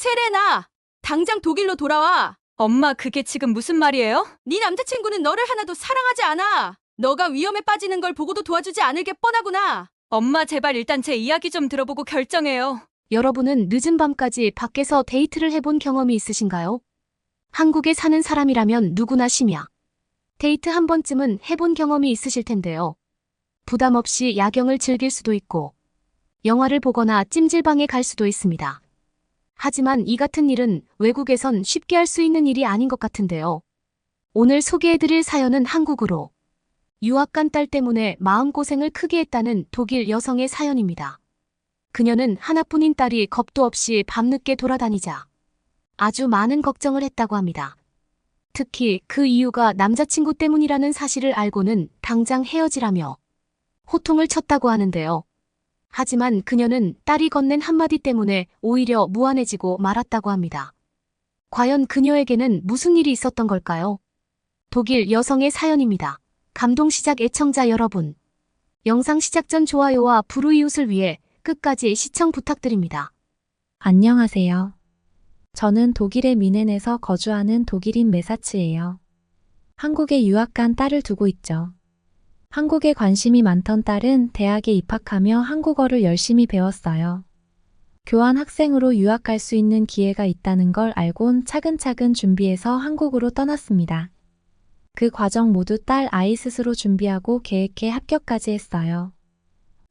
세레나, 당장 독일로 돌아와. 엄마, 그게 지금 무슨 말이에요? 네 남자친구는 너를 하나도 사랑하지 않아. 너가 위험에 빠지는 걸 보고도 도와주지 않을 게 뻔하구나. 엄마, 제발 일단 제 이야기 좀 들어보고 결정해요. 여러분은 늦은 밤까지 밖에서 데이트를 해본 경험이 있으신가요? 한국에 사는 사람이라면 누구나 심야 데이트 한 번쯤은 해본 경험이 있으실 텐데요. 부담 없이 야경을 즐길 수도 있고 영화를 보거나 찜질방에 갈 수도 있습니다. 하지만 이 같은 일은 외국에선 쉽게 할 수 있는 일이 아닌 것 같은데요. 오늘 소개해드릴 사연은 한국으로 유학 간 딸 때문에 마음고생을 크게 했다는 독일 여성의 사연입니다. 그녀는 하나뿐인 딸이 겁도 없이 밤늦게 돌아다니자 아주 많은 걱정을 했다고 합니다. 특히 그 이유가 남자친구 때문이라는 사실을 알고는 당장 헤어지라며 호통을 쳤다고 하는데요. 하지만 그녀는 딸이 건넨 한마디 때문에 오히려 무안해지고 말았다고 합니다. 과연 그녀에게는 무슨 일이 있었던 걸까요? 독일 여성의 사연입니다. 감동시작 애청자 여러분. 영상 시작 전 좋아요와 불우이웃을 위해 끝까지 시청 부탁드립니다. 안녕하세요. 저는 독일의 미넨에서 거주하는 독일인 메사츠예요. 한국에 유학 간 딸을 두고 있죠. 한국에 관심이 많던 딸은 대학에 입학하며 한국어를 열심히 배웠어요. 교환 학생으로 유학 갈 수 있는 기회가 있다는 걸 알곤 차근차근 준비해서 한국으로 떠났습니다. 그 과정 모두 딸 아이 스스로 준비하고 계획해 합격까지 했어요.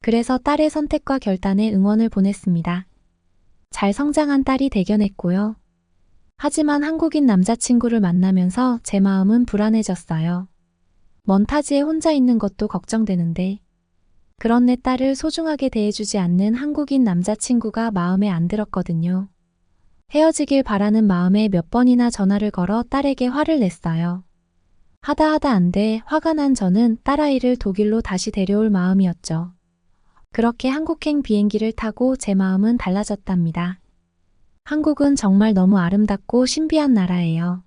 그래서 딸의 선택과 결단에 응원을 보냈습니다. 잘 성장한 딸이 대견했고요. 하지만 한국인 남자친구를 만나면서 제 마음은 불안해졌어요. 먼 타지에 혼자 있는 것도 걱정되는데 그런 내 딸을 소중하게 대해주지 않는 한국인 남자친구가 마음에 안 들었거든요. 헤어지길 바라는 마음에 몇 번이나 전화를 걸어 딸에게 화를 냈어요. 하다 안 돼 화가 난 저는 딸아이를 독일로 다시 데려올 마음이었죠. 그렇게 한국행 비행기를 타고 제 마음은 달라졌답니다. 한국은 정말 너무 아름답고 신비한 나라예요.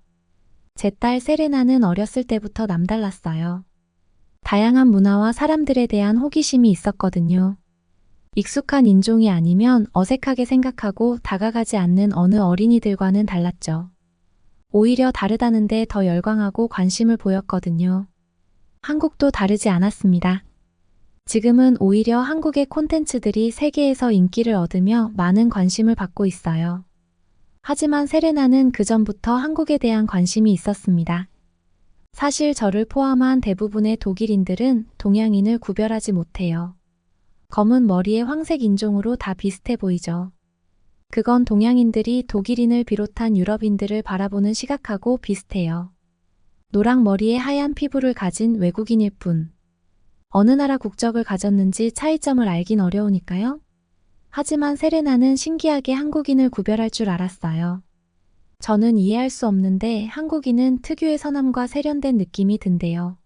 제 딸 세레나는 어렸을 때부터 남달랐어요. 다양한 문화와 사람들에 대한 호기심이 있었거든요. 익숙한 인종이 아니면 어색하게 생각하고 다가가지 않는 어느 어린이들과는 달랐죠. 오히려 다르다는데 더 열광하고 관심을 보였거든요. 한국도 다르지 않았습니다. 지금은 오히려 한국의 콘텐츠들이 세계에서 인기를 얻으며 많은 관심을 받고 있어요. 하지만 세레나는 그전부터 한국에 대한 관심이 있었습니다. 사실 저를 포함한 대부분의 독일인들은 동양인을 구별하지 못해요. 검은 머리에 황색 인종으로 다 비슷해 보이죠. 그건 동양인들이 독일인을 비롯한 유럽인들을 바라보는 시각하고 비슷해요. 노랑 머리에 하얀 피부를 가진 외국인일 뿐. 어느 나라 국적을 가졌는지 차이점을 알긴 어려우니까요. 하지만 세레나는 신기하게 한국인을 구별할 줄 알았어요. 저는 이해할 수 없는데 한국인은 특유의 선함과 세련된 느낌이 든대요.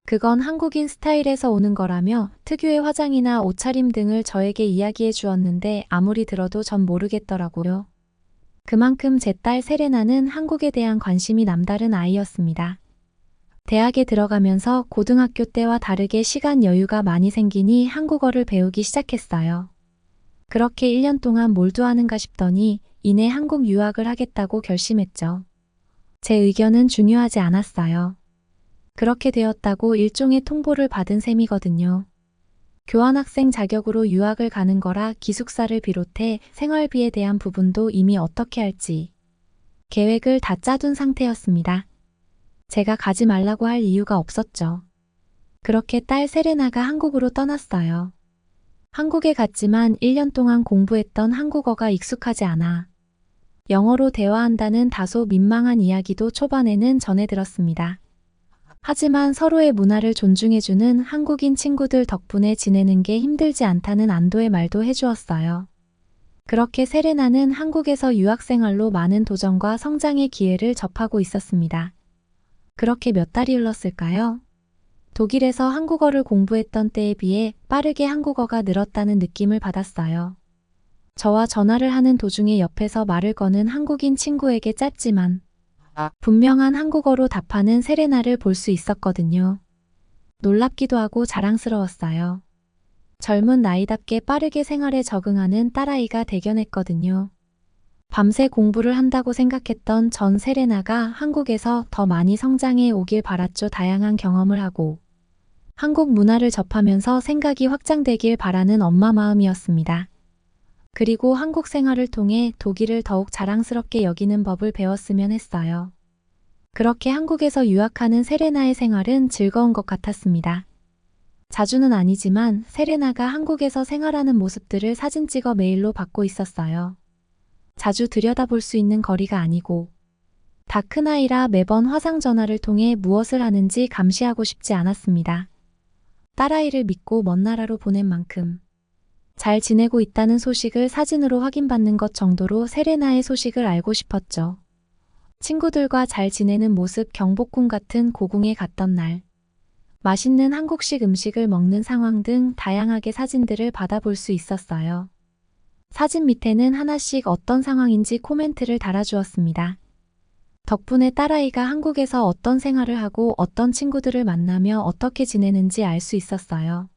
그건 한국인 스타일에서 오는 거라며 특유의 화장이나 옷차림 등을 저에게 이야기해 주었는데 아무리 들어도 전 모르겠더라고요. 그만큼 제 딸 세레나는 한국에 대한 관심이 남다른 아이였습니다. 대학에 들어가면서 고등학교 때와 다르게 시간 여유가 많이 생기니 한국어를 배우기 시작했어요. 그렇게 1년 동안 몰두하는가 싶더니 이내 한국 유학을 하겠다고 결심했죠. 제 의견은 중요하지 않았어요. 그렇게 되었다고 일종의 통보를 받은 셈이거든요. 교환학생 자격으로 유학을 가는 거라 기숙사를 비롯해 생활비에 대한 부분도 이미 어떻게 할지 계획을 다 짜둔 상태였습니다. 제가 가지 말라고 할 이유가 없었죠. 그렇게 딸 세레나가 한국으로 떠났어요. 한국에 갔지만 1년 동안 공부했던 한국어가 익숙하지 않아 영어로 대화한다는 다소 민망한 이야기도 초반에는 전해 들었습니다. 하지만 서로의 문화를 존중해주는 한국인 친구들 덕분에 지내는 게 힘들지 않다는 안도의 말도 해주었어요. 그렇게 세레나는 한국에서 유학생활로 많은 도전과 성장의 기회를 접하고 있었습니다. 그렇게 몇 달이 흘렀을까요? 독일에서 한국어를 공부했던 때에 비해 빠르게 한국어가 늘었다는 느낌을 받았어요. 저와 전화를 하는 도중에 옆에서 말을 거는 한국인 친구에게 짧지만 분명한 한국어로 답하는 세레나를 볼 수 있었거든요. 놀랍기도 하고 자랑스러웠어요. 젊은 나이답게 빠르게 생활에 적응하는 딸아이가 대견했거든요. 밤새 공부를 한다고 생각했던 전 세레나가 한국에서 더 많이 성장해 오길 바랐죠. 다양한 경험을 하고 한국 문화를 접하면서 생각이 확장되길 바라는 엄마 마음이었습니다. 그리고 한국 생활을 통해 독일을 더욱 자랑스럽게 여기는 법을 배웠으면 했어요. 그렇게 한국에서 유학하는 세레나의 생활은 즐거운 것 같았습니다. 자주는 아니지만 세레나가 한국에서 생활하는 모습들을 사진 찍어 메일로 받고 있었어요. 자주 들여다볼 수 있는 거리가 아니고 다 큰 아이라 매번 화상 전화를 통해 무엇을 하는지 감시하고 싶지 않았습니다. 딸아이를 믿고 먼 나라로 보낸 만큼 잘 지내고 있다는 소식을 사진으로 확인받는 것 정도로 세레나의 소식을 알고 싶었죠. 친구들과 잘 지내는 모습, 경복궁 같은 고궁에 갔던 날, 맛있는 한국식 음식을 먹는 상황 등 다양하게 사진들을 받아볼 수 있었어요. 사진 밑에는 하나씩 어떤 상황인지 코멘트를 달아주었습니다. 덕분에 딸아이가 한국에서 어떤 생활을 하고 어떤 친구들을 만나며 어떻게 지내는지 알 수 있었어요.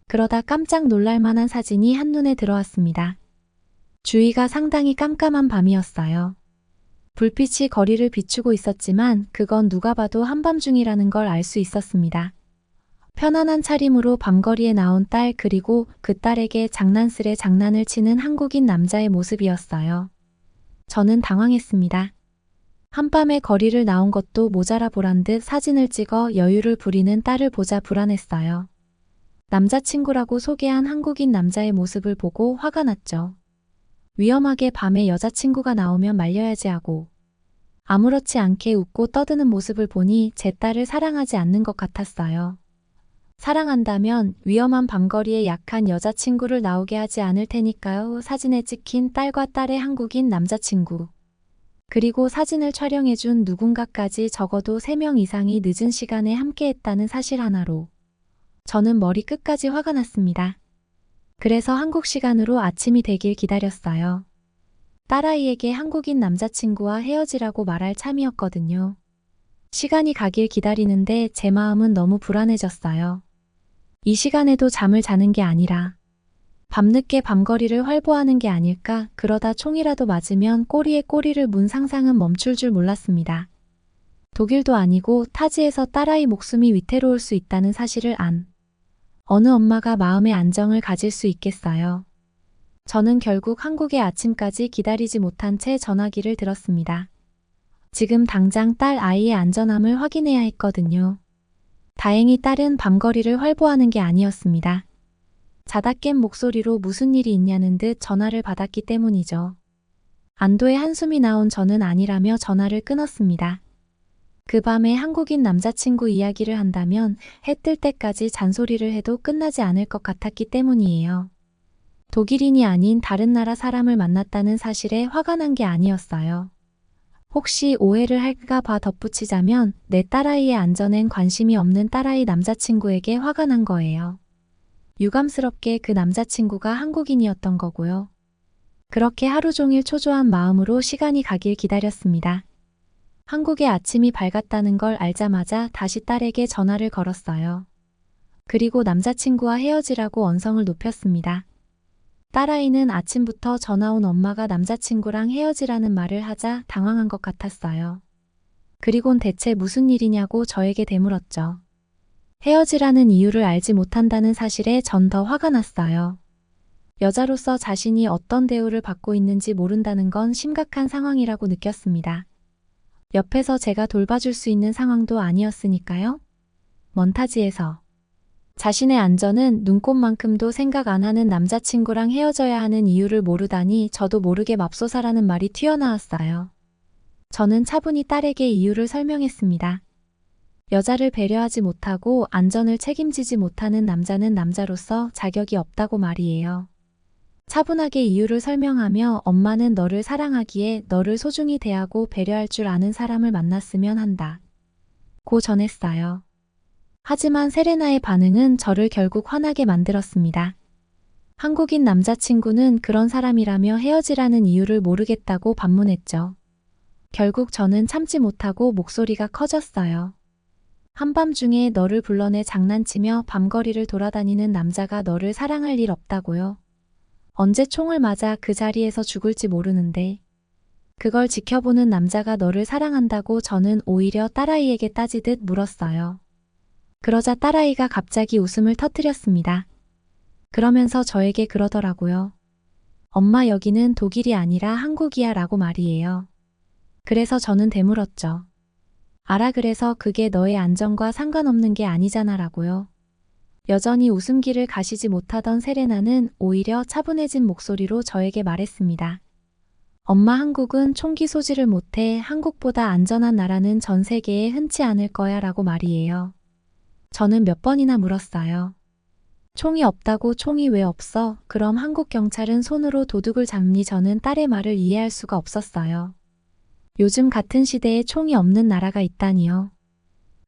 그러다 깜짝 놀랄 만한 사진이 한눈에 들어왔습니다. 주위가 상당히 깜깜한 밤이었어요. 불빛이 거리를 비추고 있었지만 그건 누가 봐도 한밤중이라는 걸 알 수 있었습니다. 편안한 차림으로 밤거리에 나온 딸, 그리고 그 딸에게 장난스레 장난을 치는 한국인 남자의 모습이었어요. 저는 당황했습니다. 한밤에 거리를 나온 것도 모자라 보란 듯 사진을 찍어 여유를 부리는 딸을 보자 불안했어요. 남자친구라고 소개한 한국인 남자의 모습을 보고 화가 났죠. 위험하게 밤에 여자친구가 나오면 말려야지 하고 아무렇지 않게 웃고 떠드는 모습을 보니 제 딸을 사랑하지 않는 것 같았어요. 사랑한다면 위험한 밤거리에 약한 여자친구를 나오게 하지 않을 테니까요. 사진에 찍힌 딸과 딸의 한국인 남자친구, 그리고 사진을 촬영해준 누군가까지 적어도 3명 이상이 늦은 시간에 함께했다는 사실 하나로 저는 머리 끝까지 화가 났습니다. 그래서 한국 시간으로 아침이 되길 기다렸어요. 딸아이에게 한국인 남자친구와 헤어지라고 말할 참이었거든요. 시간이 가길 기다리는데 제 마음은 너무 불안해졌어요. 이 시간에도 잠을 자는 게 아니라 밤늦게 밤거리를 활보하는 게 아닐까, 그러다 총이라도 맞으면 꼬리에 꼬리를 문 상상은 멈출 줄 몰랐습니다. 독일도 아니고 타지에서 딸아이 목숨이 위태로울 수 있다는 사실을 안 어느 엄마가 마음의 안정을 가질 수 있겠어요. 저는 결국 한국의 아침까지 기다리지 못한 채 전화기를 들었습니다. 지금 당장 딸 아이의 안전함을 확인해야 했거든요. 다행히 딸은 밤거리를 활보하는 게 아니었습니다. 자다 깬 목소리로 무슨 일이 있냐는 듯 전화를 받았기 때문이죠. 안도의 한숨이 나온 저는 아니라며 전화를 끊었습니다. 그 밤에 한국인 남자친구 이야기를 한다면 해 뜰 때까지 잔소리를 해도 끝나지 않을 것 같았기 때문이에요. 독일인이 아닌 다른 나라 사람을 만났다는 사실에 화가 난 게 아니었어요. 혹시 오해를 할까 봐 덧붙이자면 내 딸아이의 안전엔 관심이 없는 딸아이 남자친구에게 화가 난 거예요. 유감스럽게 그 남자친구가 한국인이었던 거고요. 그렇게 하루 종일 초조한 마음으로 시간이 가길 기다렸습니다. 한국의 아침이 밝았다는 걸 알자마자 다시 딸에게 전화를 걸었어요. 그리고 남자친구와 헤어지라고 언성을 높였습니다. 딸아이는 아침부터 전화 온 엄마가 남자친구랑 헤어지라는 말을 하자 당황한 것 같았어요. 그리곤 대체 무슨 일이냐고 저에게 되물었죠. 헤어지라는 이유를 알지 못한다는 사실에 전 더 화가 났어요. 여자로서 자신이 어떤 대우를 받고 있는지 모른다는 건 심각한 상황이라고 느꼈습니다. 옆에서 제가 돌봐줄 수 있는 상황도 아니었으니까요. 먼타지에서 자신의 안전은 눈꼽만큼도 생각 안 하는 남자친구랑 헤어져야 하는 이유를 모르다니 저도 모르게 맙소사라는 말이 튀어나왔어요. 저는 차분히 딸에게 이유를 설명했습니다. 여자를 배려하지 못하고 안전을 책임지지 못하는 남자는 남자로서 자격이 없다고 말이에요. 차분하게 이유를 설명하며 엄마는 너를 사랑하기에 너를 소중히 대하고 배려할 줄 아는 사람을 만났으면 한다 고 전했어요. 하지만 세레나의 반응은 저를 결국 화나게 만들었습니다. 한국인 남자친구는 그런 사람이라며 헤어지라는 이유를 모르겠다고 반문했죠. 결국 저는 참지 못하고 목소리가 커졌어요. 한밤중에 너를 불러내 장난치며 밤거리를 돌아다니는 남자가 너를 사랑할 일 없다고요? 언제 총을 맞아 그 자리에서 죽을지 모르는데 그걸 지켜보는 남자가 너를 사랑한다고 저는 오히려 딸아이에게 따지듯 물었어요. 그러자 딸아이가 갑자기 웃음을 터뜨렸습니다. 그러면서 저에게 그러더라고요. 엄마 여기는 독일이 아니라 한국이야 라고 말이에요. 그래서 저는 되물었죠. 알아 그래서 그게 너의 안전과 상관없는 게 아니잖아 라고요. 여전히 웃음기를 가시지 못하던 세레나는 오히려 차분해진 목소리로 저에게 말했습니다. 엄마 한국은 총기 소지를 못해 한국보다 안전한 나라는 전 세계에 흔치 않을 거야 라고 말이에요. 저는 몇 번이나 물었어요. 총이 없다고 총이 왜 없어? 그럼 한국 경찰은 손으로 도둑을 잡니? 저는 딸의 말을 이해할 수가 없었어요. 요즘 같은 시대에 총이 없는 나라가 있다니요.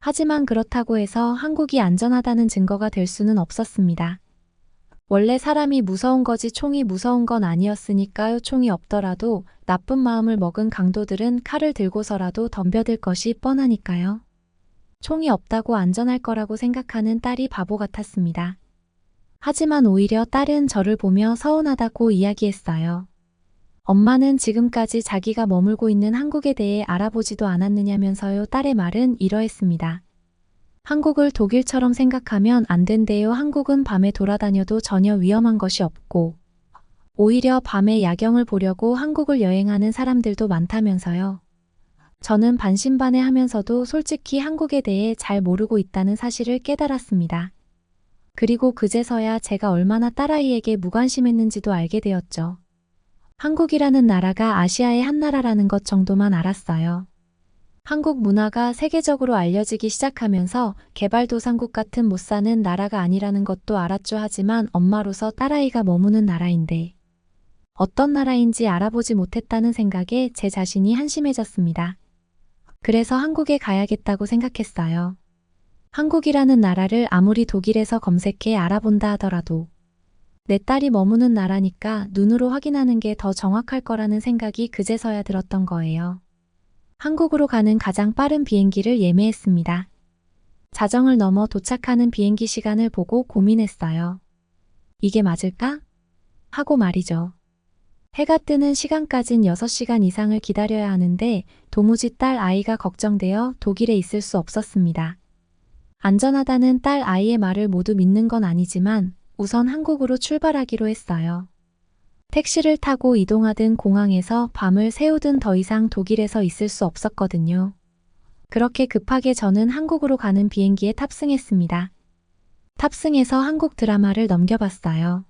하지만 그렇다고 해서 한국이 안전하다는 증거가 될 수는 없었습니다. 원래 사람이 무서운 거지 총이 무서운 건 아니었으니까요. 총이 없더라도 나쁜 마음을 먹은 강도들은 칼을 들고서라도 덤벼들 것이 뻔하니까요. 총이 없다고 안전할 거라고 생각하는 딸이 바보 같았습니다. 하지만 오히려 딸은 저를 보며 서운하다고 이야기했어요. 엄마는 지금까지 자기가 머물고 있는 한국에 대해 알아보지도 않았느냐면서요. 딸의 말은 이러했습니다. 한국을 독일처럼 생각하면 안 된대요. 한국은 밤에 돌아다녀도 전혀 위험한 것이 없고 오히려 밤에 야경을 보려고 한국을 여행하는 사람들도 많다면서요. 저는 반신반의하면서도 솔직히 한국에 대해 잘 모르고 있다는 사실을 깨달았습니다. 그리고 그제서야 제가 얼마나 딸아이에게 무관심했는지도 알게 되었죠. 한국이라는 나라가 아시아의 한 나라라는 것 정도만 알았어요. 한국 문화가 세계적으로 알려지기 시작하면서 개발도상국 같은 못 사는 나라가 아니라는 것도 알았죠. 하지만 엄마로서 딸아이가 머무는 나라인데 어떤 나라인지 알아보지 못했다는 생각에 제 자신이 한심해졌습니다. 그래서 한국에 가야겠다고 생각했어요. 한국이라는 나라를 아무리 독일에서 검색해 알아본다 하더라도 내 딸이 머무는 나라니까 눈으로 확인하는 게 더 정확할 거라는 생각이 그제서야 들었던 거예요. 한국으로 가는 가장 빠른 비행기를 예매했습니다. 자정을 넘어 도착하는 비행기 시간을 보고 고민했어요. 이게 맞을까? 하고 말이죠. 해가 뜨는 시간까진 6시간 이상을 기다려야 하는데 도무지 딸 아이가 걱정되어 독일에 있을 수 없었습니다. 안전하다는 딸 아이의 말을 모두 믿는 건 아니지만 우선 한국으로 출발하기로 했어요. 택시를 타고 이동하든 공항에서 밤을 새우든 더 이상 독일에서 있을 수 없었거든요. 그렇게 급하게 저는 한국으로 가는 비행기에 탑승했습니다. 탑승해서 한국 드라마를 넘겨봤어요.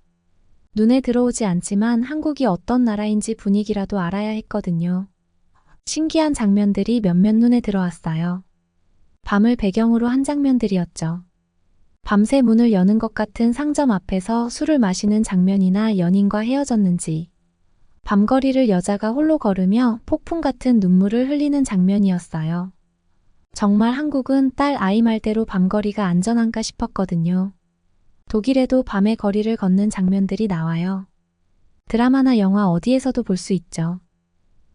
눈에 들어오지 않지만 한국이 어떤 나라인지 분위기라도 알아야 했거든요. 신기한 장면들이 몇몇 눈에 들어왔어요. 밤을 배경으로 한 장면들이었죠. 밤새 문을 여는 것 같은 상점 앞에서 술을 마시는 장면이나 연인과 헤어졌는지, 밤거리를 여자가 홀로 걸으며 폭풍 같은 눈물을 흘리는 장면이었어요. 정말 한국은 딸 아이 말대로 밤거리가 안전한가 싶었거든요. 독일에도 밤에 거리를 걷는 장면들이 나와요. 드라마나 영화 어디에서도 볼 수 있죠.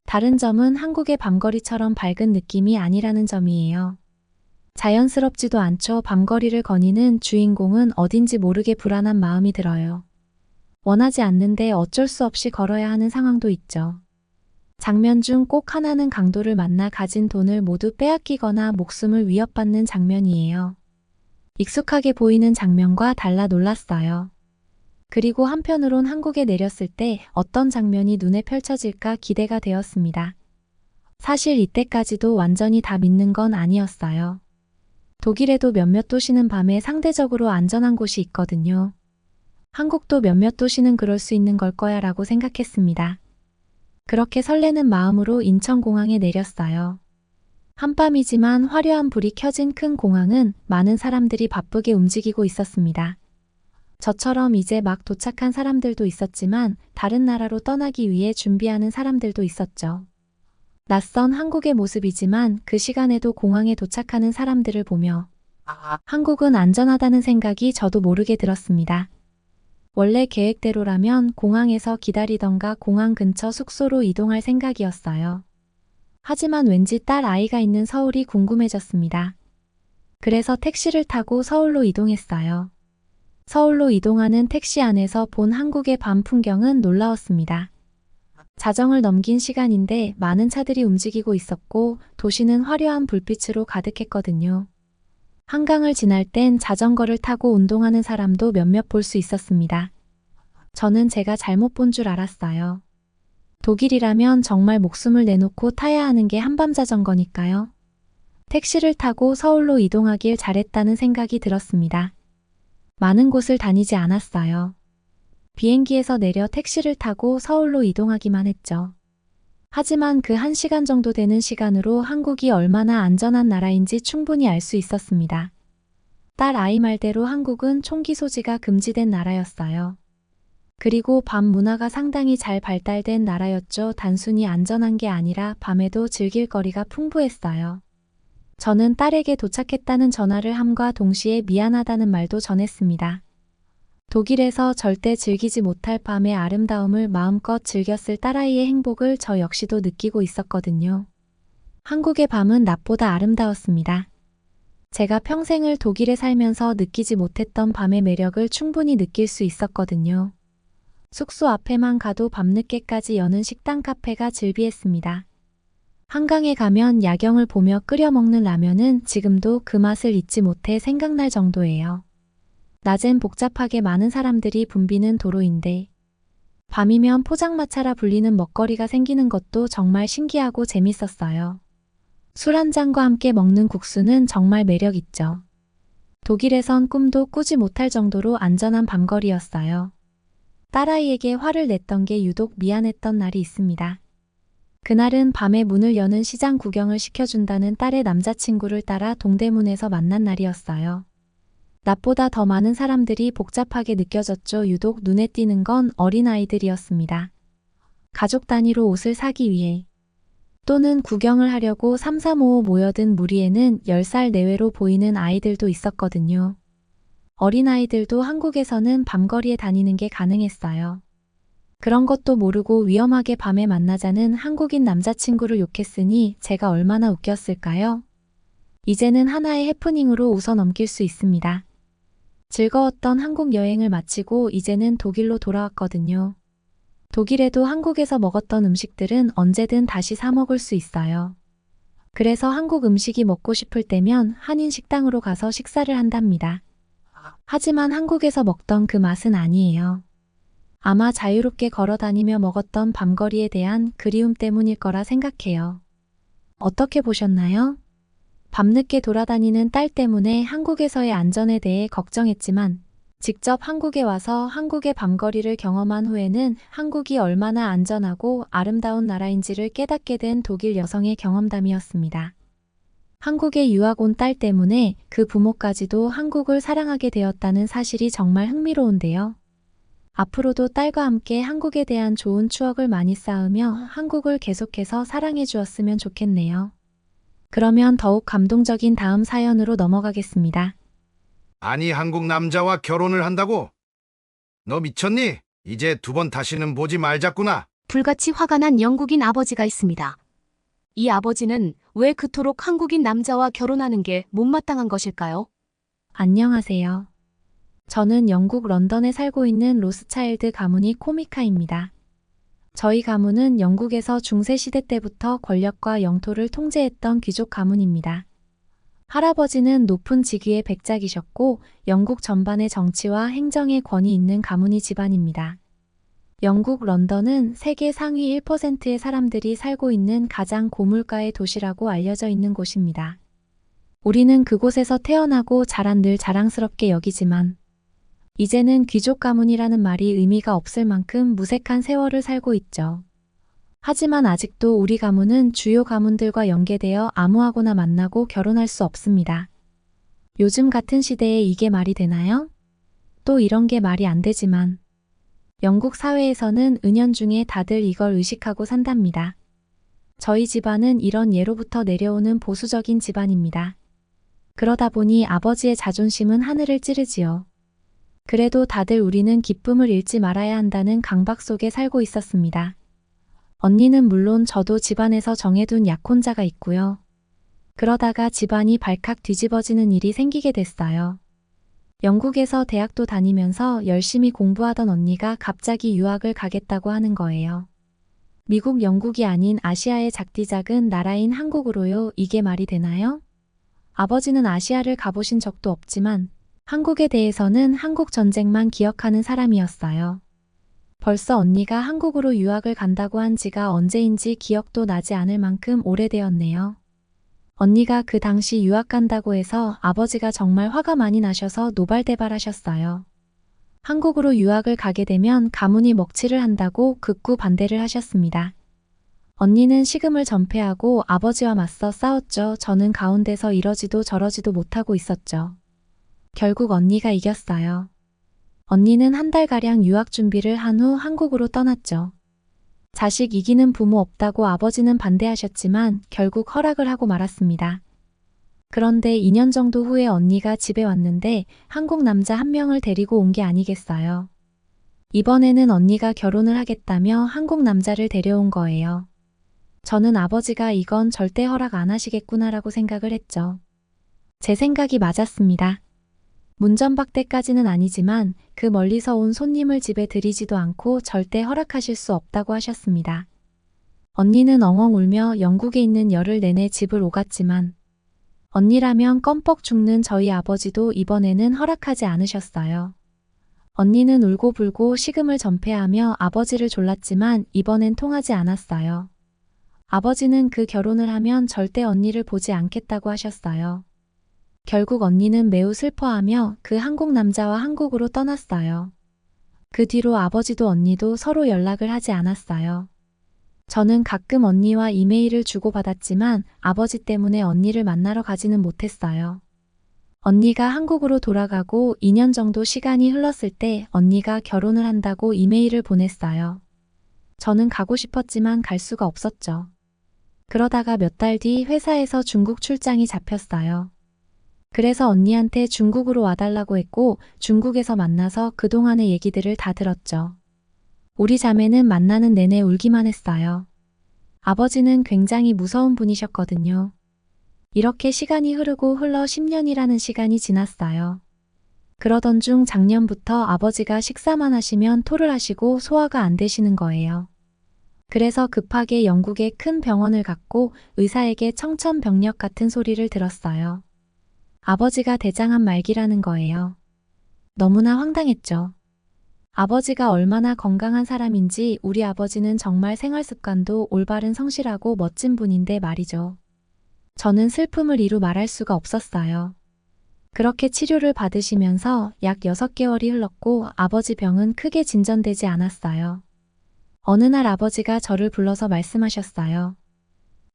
다른 점은 한국의 밤거리처럼 밝은 느낌이 아니라는 점이에요. 자연스럽지도 않죠. 밤거리를 거니는 주인공은 어딘지 모르게 불안한 마음이 들어요. 원하지 않는데 어쩔 수 없이 걸어야 하는 상황도 있죠. 장면 중 꼭 하나는 강도를 만나 가진 돈을 모두 빼앗기거나 목숨을 위협받는 장면이에요. 익숙하게 보이는 장면과 달라 놀랐어요. 그리고 한편으론 한국에 내렸을 때 어떤 장면이 눈에 펼쳐질까 기대가 되었습니다. 사실 이때까지도 완전히 다 믿는 건 아니었어요. 독일에도 몇몇 도시는 밤에 상대적으로 안전한 곳이 있거든요. 한국도 몇몇 도시는 그럴 수 있는 걸 거야 라고 생각했습니다. 그렇게 설레는 마음으로 인천공항에 내렸어요. 한밤이지만 화려한 불이 켜진 큰 공항은 많은 사람들이 바쁘게 움직이고 있었습니다. 저처럼 이제 막 도착한 사람들도 있었지만 다른 나라로 떠나기 위해 준비하는 사람들도 있었죠. 낯선 한국의 모습이지만 그 시간에도 공항에 도착하는 사람들을 보며 한국은 안전하다는 생각이 저도 모르게 들었습니다. 원래 계획대로라면 공항에서 기다리던가 공항 근처 숙소로 이동할 생각이었어요. 하지만 왠지 딸 아이가 있는 서울이 궁금해졌습니다. 그래서 택시를 타고 서울로 이동했어요. 서울로 이동하는 택시 안에서 본 한국의 밤 풍경은 놀라웠습니다. 자정을 넘긴 시간인데 많은 차들이 움직이고 있었고 도시는 화려한 불빛으로 가득했거든요. 한강을 지날 땐 자전거를 타고 운동하는 사람도 몇몇 볼 수 있었습니다. 저는 제가 잘못 본 줄 알았어요. 독일이라면 정말 목숨을 내놓고 타야 하는 게 한밤 자전거니까요. 택시를 타고 서울로 이동하길 잘했다는 생각이 들었습니다. 많은 곳을 다니지 않았어요. 비행기에서 내려 택시를 타고 서울로 이동하기만 했죠. 하지만 그 1시간 정도 되는 시간으로 한국이 얼마나 안전한 나라인지 충분히 알 수 있었습니다. 딸 아이 말대로 한국은 총기 소지가 금지된 나라였어요. 그리고 밤 문화가 상당히 잘 발달된 나라였죠. 단순히 안전한 게 아니라 밤에도 즐길 거리가 풍부했어요. 저는 딸에게 도착했다는 전화를 함과 동시에 미안하다는 말도 전했습니다. 독일에서 절대 즐기지 못할 밤의 아름다움을 마음껏 즐겼을 딸아이의 행복을 저 역시도 느끼고 있었거든요. 한국의 밤은 낮보다 아름다웠습니다. 제가 평생을 독일에 살면서 느끼지 못했던 밤의 매력을 충분히 느낄 수 있었거든요. 숙소 앞에만 가도 밤늦게까지 여는 식당 카페가 즐비했습니다. 한강에 가면 야경을 보며 끓여 먹는 라면은 지금도 그 맛을 잊지 못해 생각날 정도예요. 낮엔 복잡하게 많은 사람들이 붐비는 도로인데 밤이면 포장마차라 불리는 먹거리가 생기는 것도 정말 신기하고 재밌었어요. 술 한 잔과 함께 먹는 국수는 정말 매력 있죠. 독일에선 꿈도 꾸지 못할 정도로 안전한 밤거리였어요. 딸아이에게 화를 냈던 게 유독 미안했던 날이 있습니다. 그날은 밤에 문을 여는 시장 구경을 시켜준다는 딸의 남자친구를 따라 동대문에서 만난 날이었어요. 낮보다 더 많은 사람들이 복잡하게 느껴졌죠. 유독 눈에 띄는 건 어린아이들이었습니다. 가족 단위로 옷을 사기 위해 또는 구경을 하려고 3, 3, 5 모여든 무리에는 10살 내외로 보이는 아이들도 있었거든요. 어린아이들도 한국에서는 밤거리에 다니는 게 가능했어요. 그런 것도 모르고 위험하게 밤에 만나자는 한국인 남자친구를 욕했으니 제가 얼마나 웃겼을까요? 이제는 하나의 해프닝으로 웃어 넘길 수 있습니다. 즐거웠던 한국 여행을 마치고 이제는 독일로 돌아왔거든요. 독일에도 한국에서 먹었던 음식들은 언제든 다시 사 먹을 수 있어요. 그래서 한국 음식이 먹고 싶을 때면 한인 식당으로 가서 식사를 한답니다. 하지만 한국에서 먹던 그 맛은 아니에요. 아마 자유롭게 걸어 다니며 먹었던 밤거리에 대한 그리움 때문일 거라 생각해요. 어떻게 보셨나요? 밤늦게 돌아다니는 딸 때문에 한국에서의 안전에 대해 걱정했지만 직접 한국에 와서 한국의 밤거리를 경험한 후에는 한국이 얼마나 안전하고 아름다운 나라인지를 깨닫게 된 독일 여성의 경험담이었습니다. 한국에 유학 온 딸 때문에 그 부모까지도 한국을 사랑하게 되었다는 사실이 정말 흥미로운데요. 앞으로도 딸과 함께 한국에 대한 좋은 추억을 많이 쌓으며 한국을 계속해서 사랑해 주었으면 좋겠네요. 그러면 더욱 감동적인 다음 사연으로 넘어가겠습니다. 아니, 한국 남자와 결혼을 한다고? 너 미쳤니? 이제 2번 다시는 보지 말자꾸나. 불같이 화가 난 영국인 아버지가 있습니다. 이 아버지는 왜 그토록 한국인 남자와 결혼하는 게 못마땅한 것일까요? 안녕하세요. 저는 영국 런던에 살고 있는 로스차일드 가문이 코미카입니다. 저희 가문은 영국에서 중세시대 때부터 권력과 영토를 통제했던 귀족 가문입니다. 할아버지는 높은 직위의 백작이셨고 영국 전반의 정치와 행정에 권위 있는 가문이 집안입니다. 영국 런던은 세계 상위 1%의 사람들이 살고 있는 가장 고물가의 도시라고 알려져 있는 곳입니다. 우리는 그곳에서 태어나고 자란 늘 자랑스럽게 여기지만 이제는 귀족 가문이라는 말이 의미가 없을 만큼 무색한 세월을 살고 있죠. 하지만 아직도 우리 가문은 주요 가문들과 연계되어 아무하고나 만나고 결혼할 수 없습니다. 요즘 같은 시대에 이게 말이 되나요? 또 이런 게 말이 안 되지만 영국 사회에서는 은연중에 다들 이걸 의식하고 산답니다. 저희 집안은 이런 예로부터 내려오는 보수적인 집안입니다. 그러다 보니 아버지의 자존심은 하늘을 찌르지요. 그래도 다들 우리는 기쁨을 잃지 말아야 한다는 강박 속에 살고 있었습니다. 언니는 물론 저도 집안에서 정해둔 약혼자가 있고요. 그러다가 집안이 발칵 뒤집어지는 일이 생기게 됐어요. 영국에서 대학도 다니면서 열심히 공부하던 언니가 갑자기 유학을 가겠다고 하는 거예요. 미국, 영국이 아닌 아시아의 작디작은 나라인 한국으로요. 이게 말이 되나요? 아버지는 아시아를 가보신 적도 없지만 한국에 대해서는 한국 전쟁만 기억하는 사람이었어요. 벌써 언니가 한국으로 유학을 간다고 한 지가 언제인지 기억도 나지 않을 만큼 오래되었네요. 언니가 그 당시 유학 간다고 해서 아버지가 정말 화가 많이 나셔서 노발대발하셨어요. 한국으로 유학을 가게 되면 가문이 먹칠을 한다고 극구 반대를 하셨습니다. 언니는 식음을 전폐하고 아버지와 맞서 싸웠죠. 저는 가운데서 이러지도 저러지도 못하고 있었죠. 결국 언니가 이겼어요. 언니는 한 달가량 유학 준비를 한 후 한국으로 떠났죠. 자식 이기는 부모 없다고 아버지는 반대하셨지만 결국 허락을 하고 말았습니다. 그런데 2년 정도 후에 언니가 집에 왔는데 한국 남자 한 명을 데리고 온 게 아니겠어요. 이번에는 언니가 결혼을 하겠다며 한국 남자를 데려온 거예요. 저는 아버지가 이건 절대 허락 안 하시겠구나라고 생각을 했죠. 제 생각이 맞았습니다. 문전박대까지는 아니지만 그 멀리서 온 손님을 집에 들이지도 않고 절대 허락하실 수 없다고 하셨습니다. 언니는 엉엉 울며 영국에 있는 열흘 내내 집을 오갔지만 언니라면 껌뻑 죽는 저희 아버지도 이번에는 허락하지 않으셨어요. 언니는 울고불고 식음을 전폐하며 아버지를 졸랐지만 이번엔 통하지 않았어요. 아버지는 그 결혼을 하면 절대 언니를 보지 않겠다고 하셨어요. 결국 언니는 매우 슬퍼하며 그 한국 남자와 한국으로 떠났어요. 그 뒤로 아버지도 언니도 서로 연락을 하지 않았어요. 저는 가끔 언니와 이메일을 주고받았지만 아버지 때문에 언니를 만나러 가지는 못했어요. 언니가 한국으로 돌아가고 2년 정도 시간이 흘렀을 때 언니가 결혼을 한다고 이메일을 보냈어요. 저는 가고 싶었지만 갈 수가 없었죠. 그러다가 몇 달 뒤 회사에서 중국 출장이 잡혔어요. 그래서 언니한테 중국으로 와달라고 했고 중국에서 만나서 그동안의 얘기들을 다 들었죠. 우리 자매는 만나는 내내 울기만 했어요. 아버지는 굉장히 무서운 분이셨거든요. 이렇게 시간이 흐르고 흘러 10년이라는 시간이 지났어요. 그러던 중 작년부터 아버지가 식사만 하시면 토를 하시고 소화가 안 되시는 거예요. 그래서 급하게 영국의 큰 병원을 갔고 의사에게 청천벽력 같은 소리를 들었어요. 아버지가 대장암 말기라는 거예요. 너무나 황당했죠. 아버지가 얼마나 건강한 사람인지 우리 아버지는 정말 생활습관도 올바른 성실하고 멋진 분인데 말이죠. 저는 슬픔을 이루 말할 수가 없었어요. 그렇게 치료를 받으시면서 약 6개월이 흘렀고 아버지 병은 크게 진전되지 않았어요. 어느 날 아버지가 저를 불러서 말씀하셨어요.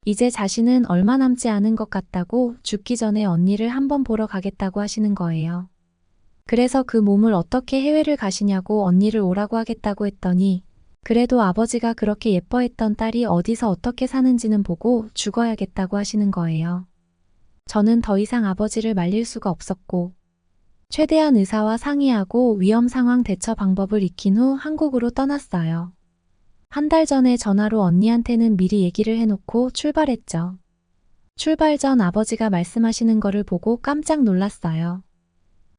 이제 자신은 얼마 남지 않은 것 같다고 죽기 전에 언니를 한번 보러 가겠다고 하시는 거예요. 그래서 그 몸을 어떻게 해외를 가시냐고 언니를 오라고 하겠다고 했더니 그래도 아버지가 그렇게 예뻐했던 딸이 어디서 어떻게 사는지는 보고 죽어야겠다고 하시는 거예요. 저는 더 이상 아버지를 말릴 수가 없었고 최대한 의사와 상의하고 위험 상황 대처 방법을 익힌 후 한국으로 떠났어요. 한 달 전에 전화로 언니한테는 미리 얘기를 해놓고 출발했죠. 출발 전 아버지가 말씀하시는 거를 보고 깜짝 놀랐어요.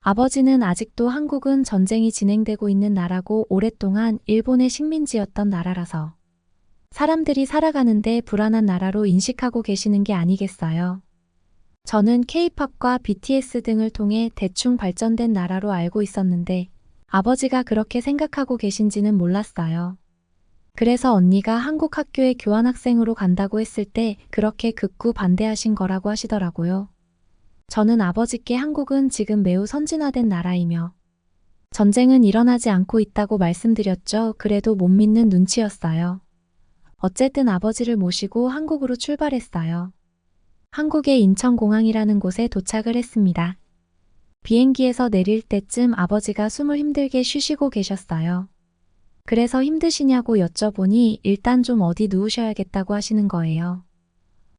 아버지는 아직도 한국은 전쟁이 진행되고 있는 나라고 오랫동안 일본의 식민지였던 나라라서 사람들이 살아가는데 불안한 나라로 인식하고 계시는 게 아니겠어요. 저는 K-팝과 BTS 등을 통해 대충 발전된 나라로 알고 있었는데 아버지가 그렇게 생각하고 계신지는 몰랐어요. 그래서 언니가 한국 학교에 교환학생으로 간다고 했을 때 그렇게 극구 반대하신 거라고 하시더라고요. 저는 아버지께 한국은 지금 매우 선진화된 나라이며 전쟁은 일어나지 않고 있다고 말씀드렸죠. 그래도 못 믿는 눈치였어요. 어쨌든 아버지를 모시고 한국으로 출발했어요. 한국의 인천공항이라는 곳에 도착을 했습니다. 비행기에서 내릴 때쯤 아버지가 숨을 힘들게 쉬시고 계셨어요. 그래서 힘드시냐고 여쭤보니 일단 좀 어디 누우셔야겠다고 하시는 거예요.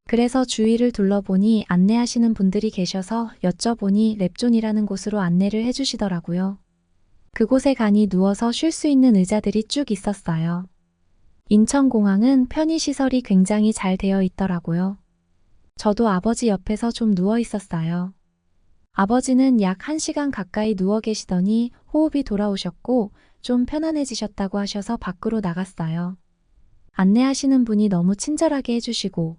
그래서 주위를 둘러보니 안내하시는 분들이 계셔서 여쭤보니 랩존이라는 곳으로 안내를 해주시더라고요. 그곳에 가니 누워서 쉴 수 있는 의자들이 쭉 있었어요. 인천공항은 편의시설이 굉장히 잘 되어 있더라고요. 저도 아버지 옆에서 좀 누워 있었어요. 아버지는 약 1시간 가까이 누워 계시더니 호흡이 돌아오셨고 좀 편안해지셨다고 하셔서 밖으로 나갔어요. 안내하시는 분이 너무 친절하게 해주시고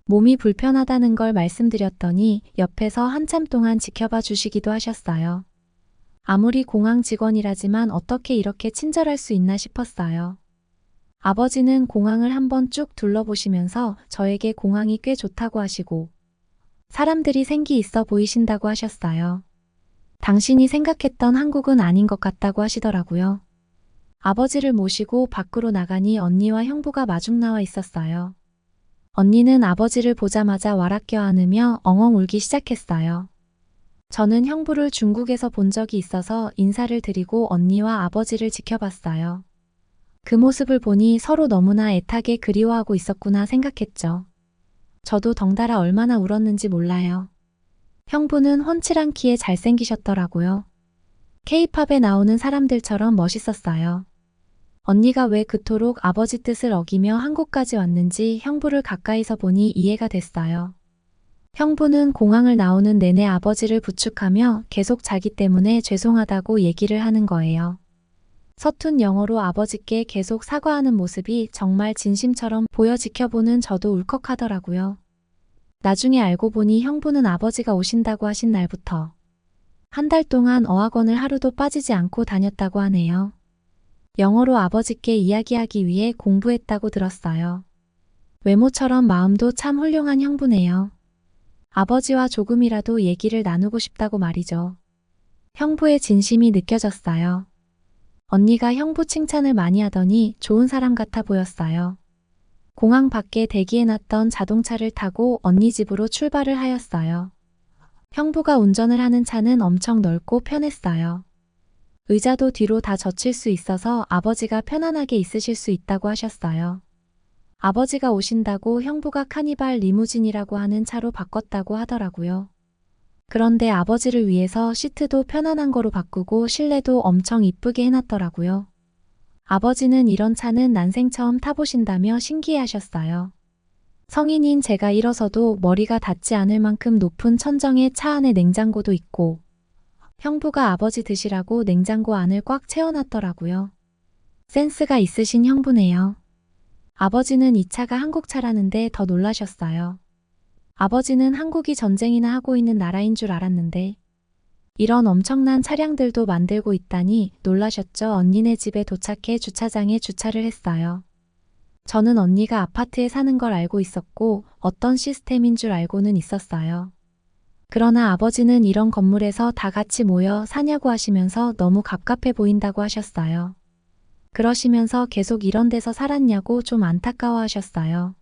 몸이 불편하다는 걸 말씀드렸더니 옆에서 한참 동안 지켜봐 주시기도 하셨어요. 아무리 공항 직원이라지만 어떻게 이렇게 친절할 수 있나 싶었어요. 아버지는 공항을 한번 쭉 둘러보시면서 저에게 공항이 꽤 좋다고 하시고 사람들이 생기 있어 보이신다고 하셨어요. 당신이 생각했던 한국은 아닌 것 같다고 하시더라고요. 아버지를 모시고 밖으로 나가니 언니와 형부가 마중 나와 있었어요. 언니는 아버지를 보자마자 와락 껴안으며 엉엉 울기 시작했어요. 저는 형부를 중국에서 본 적이 있어서 인사를 드리고 언니와 아버지를 지켜봤어요. 그 모습을 보니 서로 너무나 애타게 그리워하고 있었구나 생각했죠. 저도 덩달아 얼마나 울었는지 몰라요. 형부는 훤칠한 키에 잘생기셨더라고요. K-팝에 나오는 사람들처럼 멋있었어요. 언니가 왜 그토록 아버지 뜻을 어기며 한국까지 왔는지 형부를 가까이서 보니 이해가 됐어요. 형부는 공항을 나오는 내내 아버지를 부축하며 계속 자기 때문에 죄송하다고 얘기를 하는 거예요. 서툰 영어로 아버지께 계속 사과하는 모습이 정말 진심처럼 보여 지켜보는 저도 울컥하더라고요. 나중에 알고 보니 형부는 아버지가 오신다고 하신 날부터 한 달 동안 어학원을 하루도 빠지지 않고 다녔다고 하네요. 영어로 아버지께 이야기하기 위해 공부했다고 들었어요. 외모처럼 마음도 참 훌륭한 형부네요. 아버지와 조금이라도 얘기를 나누고 싶다고 말이죠. 형부의 진심이 느껴졌어요. 언니가 형부 칭찬을 많이 하더니 좋은 사람 같아 보였어요. 공항 밖에 대기해놨던 자동차를 타고 언니 집으로 출발을 하였어요. 형부가 운전을 하는 차는 엄청 넓고 편했어요. 의자도 뒤로 다 젖힐 수 있어서 아버지가 편안하게 있으실 수 있다고 하셨어요. 아버지가 오신다고 형부가 카니발 리무진이라고 하는 차로 바꿨다고 하더라고요. 그런데 아버지를 위해서 시트도 편안한 거로 바꾸고 실내도 엄청 이쁘게 해놨더라고요. 아버지는 이런 차는 난생 처음 타보신다며 신기해하셨어요. 성인인 제가 일어서도 머리가 닿지 않을 만큼 높은 천정에 차 안에 냉장고도 있고 형부가 아버지 드시라고 냉장고 안을 꽉 채워놨더라고요. 센스가 있으신 형부네요. 아버지는 이 차가 한국 차라는데 더 놀라셨어요. 아버지는 한국이 전쟁이나 하고 있는 나라인 줄 알았는데 이런 엄청난 차량들도 만들고 있다니 놀라셨죠. 언니네 집에 도착해 주차장에 주차를 했어요. 저는 언니가 아파트에 사는 걸 알고 있었고 어떤 시스템인 줄 알고는 있었어요. 그러나 아버지는 이런 건물에서 다 같이 모여 사냐고 하시면서 너무 갑갑해 보인다고 하셨어요. 그러시면서 계속 이런 데서 살았냐고 좀 안타까워 하셨어요.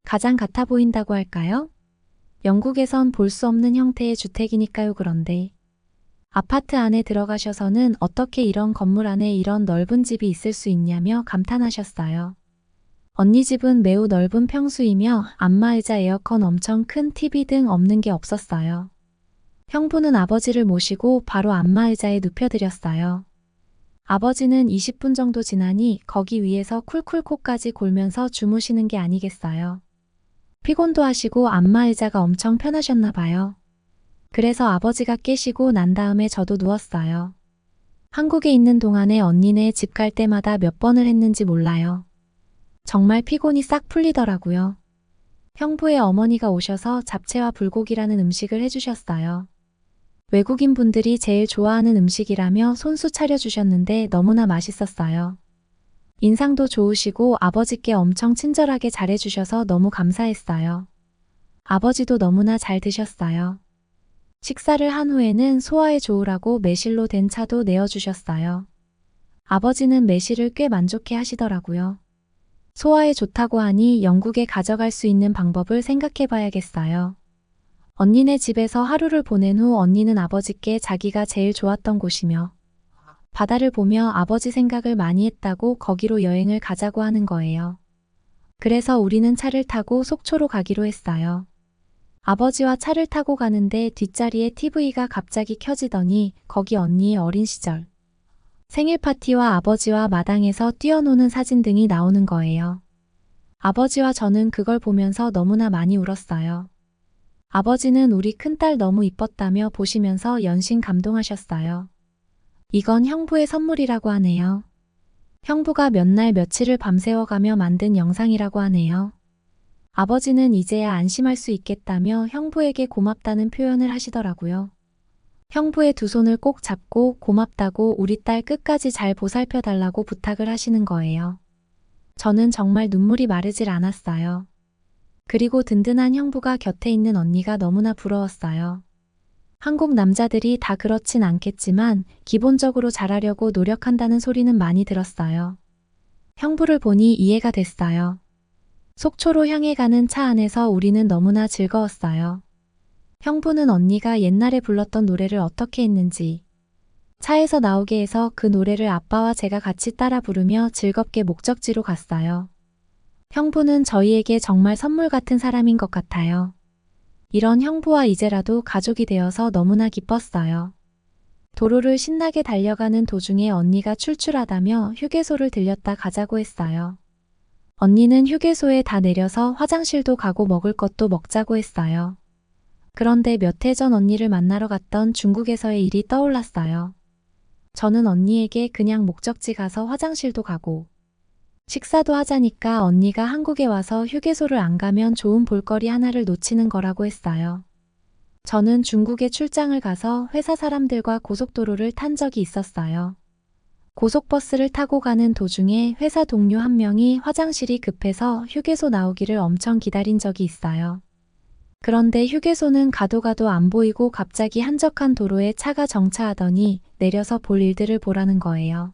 가장 같아 보인다고 할까요? 영국에선 볼 수 없는 형태의 주택이니까요. 그런데 아파트 안에 들어가셔서는 어떻게 이런 건물 안에 이런 넓은 집이 있을 수 있냐며 감탄하셨어요. 언니 집은 매우 넓은 평수이며 안마의자, 에어컨, 엄청 큰 TV 등 없는 게 없었어요. 형부는 아버지를 모시고 바로 안마의자에 눕혀드렸어요. 아버지는 20분 정도 지나니 거기 위에서 쿨쿨코까지 골면서 주무시는 게 아니겠어요. 피곤도 하시고 안마의자가 엄청 편하셨나 봐요. 그래서 아버지가 깨시고 난 다음에 저도 누웠어요. 한국에 있는 동안에 언니네 집 갈 때마다 몇 번을 했는지 몰라요. 정말 피곤이 싹 풀리더라고요. 형부의 어머니가 오셔서 잡채와 불고기라는 음식을 해주셨어요. 외국인 분들이 제일 좋아하는 음식이라며 손수 차려주셨는데 너무나 맛있었어요. 인상도 좋으시고 아버지께 엄청 친절하게 잘해주셔서 너무 감사했어요. 아버지도 너무나 잘 드셨어요. 식사를 한 후에는 소화에 좋으라고 매실로 된 차도 내어주셨어요. 아버지는 매실을 꽤 만족해 하시더라고요. 소화에 좋다고 하니 영국에 가져갈 수 있는 방법을 생각해 봐야겠어요. 언니네 집에서 하루를 보낸 후 언니는 아버지께 자기가 제일 좋았던 곳이며 바다를 보며 아버지 생각을 많이 했다고 거기로 여행을 가자고 하는 거예요. 그래서 우리는 차를 타고 속초로 가기로 했어요. 아버지와 차를 타고 가는데 뒷자리에 TV가 갑자기 켜지더니 거기 언니의 어린 시절 생일 파티와 아버지와 마당에서 뛰어노는 사진 등이 나오는 거예요. 아버지와 저는 그걸 보면서 너무나 많이 울었어요. 아버지는 우리 큰딸 너무 이뻤다며 보시면서 연신 감동하셨어요. 이건 형부의 선물이라고 하네요. 형부가 몇 날 며칠을 밤새워가며 만든 영상이라고 하네요. 아버지는 이제야 안심할 수 있겠다며 형부에게 고맙다는 표현을 하시더라고요. 형부의 두 손을 꼭 잡고 고맙다고 우리 딸 끝까지 잘 보살펴 달라고 부탁을 하시는 거예요. 저는 정말 눈물이 마르질 않았어요. 그리고 든든한 형부가 곁에 있는 언니가 너무나 부러웠어요. 한국 남자들이 다 그렇진 않겠지만 기본적으로 잘하려고 노력한다는 소리는 많이 들었어요. 형부를 보니 이해가 됐어요. 속초로 향해 가는 차 안에서 우리는 너무나 즐거웠어요. 형부는 언니가 옛날에 불렀던 노래를 어떻게 했는지 차에서 나오게 해서 그 노래를 아빠와 제가 같이 따라 부르며 즐겁게 목적지로 갔어요. 형부는 저희에게 정말 선물 같은 사람인 것 같아요. 이런 형부와 이제라도 가족이 되어서 너무나 기뻤어요. 도로를 신나게 달려가는 도중에 언니가 출출하다며 휴게소를 들렸다 가자고 했어요. 언니는 휴게소에 다 내려서 화장실도 가고 먹을 것도 먹자고 했어요. 그런데 몇 해 전 언니를 만나러 갔던 중국에서의 일이 떠올랐어요. 저는 언니에게 그냥 목적지 가서 화장실도 가고 식사도 하자니까 언니가 한국에 와서 휴게소를 안 가면 좋은 볼거리 하나를 놓치는 거라고 했어요. 저는 중국에 출장을 가서 회사 사람들과 고속도로를 탄 적이 있었어요. 고속버스를 타고 가는 도중에 회사 동료 한 명이 화장실이 급해서 휴게소 나오기를 엄청 기다린 적이 있어요. 그런데 휴게소는 가도 가도 안 보이고 갑자기 한적한 도로에 차가 정차하더니 내려서 볼 일들을 보라는 거예요.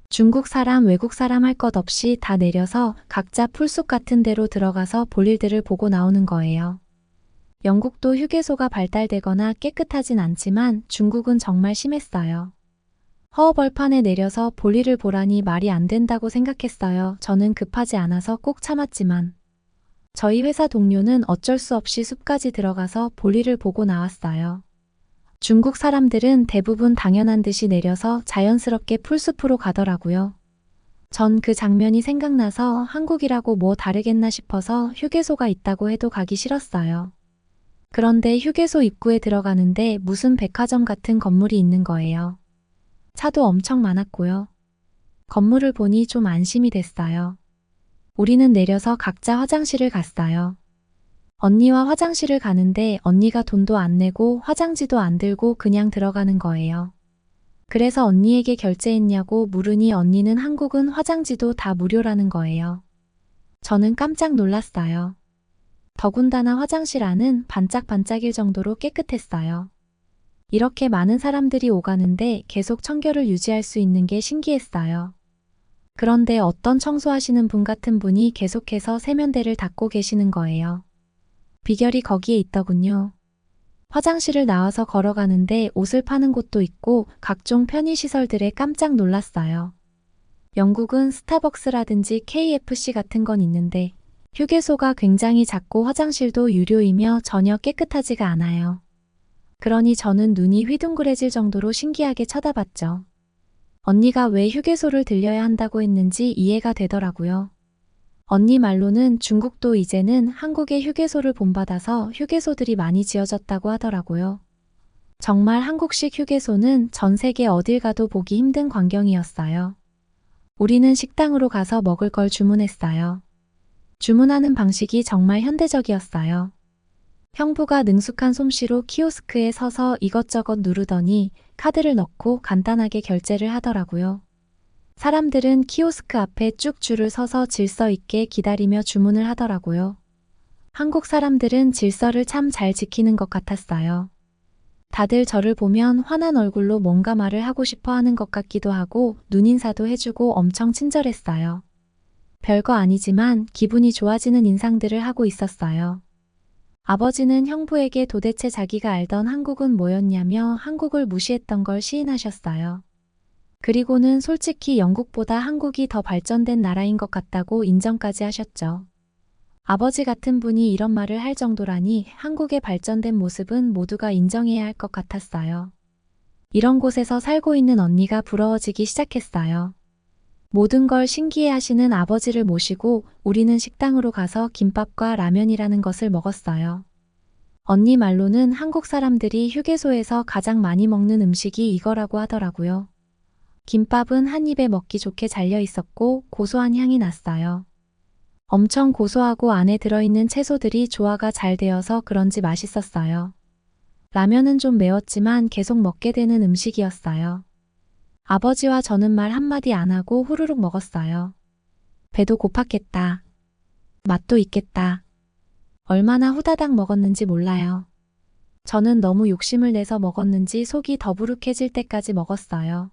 중국 사람, 외국 사람 할 것 없이 다 내려서 각자 풀숲 같은 데로 들어가서 볼 일들을 보고 나오는 거예요. 영국도 휴게소가 발달되거나 깨끗하진 않지만 중국은 정말 심했어요. 허허벌판에 내려서 볼 일을 보라니 말이 안 된다고 생각했어요. 저는 급하지 않아서 꼭 참았지만 저희 회사 동료는 어쩔 수 없이 숲까지 들어가서 볼 일을 보고 나왔어요. 중국 사람들은 대부분 당연한 듯이 내려서 자연스럽게 풀숲으로 가더라고요. 전 그 장면이 생각나서 한국이라고 뭐 다르겠나 싶어서 휴게소가 있다고 해도 가기 싫었어요. 그런데 휴게소 입구에 들어가는데 무슨 백화점 같은 건물이 있는 거예요. 차도 엄청 많았고요. 건물을 보니 좀 안심이 됐어요. 우리는 내려서 각자 화장실을 갔어요. 언니와 화장실을 가는데 언니가 돈도 안 내고 화장지도 안 들고 그냥 들어가는 거예요. 그래서 언니에게 결제했냐고 물으니 언니는 한국은 화장지도 다 무료라는 거예요. 저는 깜짝 놀랐어요. 더군다나 화장실 안은 반짝반짝일 정도로 깨끗했어요. 이렇게 많은 사람들이 오가는데 계속 청결을 유지할 수 있는 게 신기했어요. 그런데 어떤 청소하시는 분 같은 분이 계속해서 세면대를 닦고 계시는 거예요. 비결이 거기에 있더군요. 화장실을 나와서 걸어가는데 옷을 파는 곳도 있고 각종 편의시설들에 깜짝 놀랐어요. 영국은 스타벅스라든지 KFC 같은 건 있는데 휴게소가 굉장히 작고 화장실도 유료이며 전혀 깨끗하지가 않아요. 그러니 저는 눈이 휘둥그레질 정도로 신기하게 쳐다봤죠. 언니가 왜 휴게소를 들려야 한다고 했는지 이해가 되더라고요. 언니 말로는 중국도 이제는 한국의 휴게소를 본받아서 휴게소들이 많이 지어졌다고 하더라고요. 정말 한국식 휴게소는 전 세계 어딜 가도 보기 힘든 광경이었어요. 우리는 식당으로 가서 먹을 걸 주문했어요. 주문하는 방식이 정말 현대적이었어요. 형부가 능숙한 솜씨로 키오스크에 서서 이것저것 누르더니 카드를 넣고 간단하게 결제를 하더라고요. 사람들은 키오스크 앞에 쭉 줄을 서서 질서 있게 기다리며 주문을 하더라고요. 한국 사람들은 질서를 참 잘 지키는 것 같았어요. 다들 저를 보면 환한 얼굴로 뭔가 말을 하고 싶어 하는 것 같기도 하고 눈인사도 해주고 엄청 친절했어요. 별거 아니지만 기분이 좋아지는 인상들을 하고 있었어요. 아버지는 형부에게 도대체 자기가 알던 한국은 뭐였냐며 한국을 무시했던 걸 시인하셨어요. 그리고는 솔직히 영국보다 한국이 더 발전된 나라인 것 같다고 인정까지 하셨죠. 아버지 같은 분이 이런 말을 할 정도라니 한국의 발전된 모습은 모두가 인정해야 할 것 같았어요. 이런 곳에서 살고 있는 언니가 부러워지기 시작했어요. 모든 걸 신기해 하시는 아버지를 모시고 우리는 식당으로 가서 김밥과 라면이라는 것을 먹었어요. 언니 말로는 한국 사람들이 휴게소에서 가장 많이 먹는 음식이 이거라고 하더라고요. 김밥은 한 입에 먹기 좋게 잘려 있었고 고소한 향이 났어요. 엄청 고소하고 안에 들어있는 채소들이 조화가 잘 되어서 그런지 맛있었어요. 라면은 좀 매웠지만 계속 먹게 되는 음식이었어요. 아버지와 저는 말 한마디 안 하고 후루룩 먹었어요. 배도 고팠겠다. 맛도 있겠다. 얼마나 후다닥 먹었는지 몰라요. 저는 너무 욕심을 내서 먹었는지 속이 더부룩해질 때까지 먹었어요.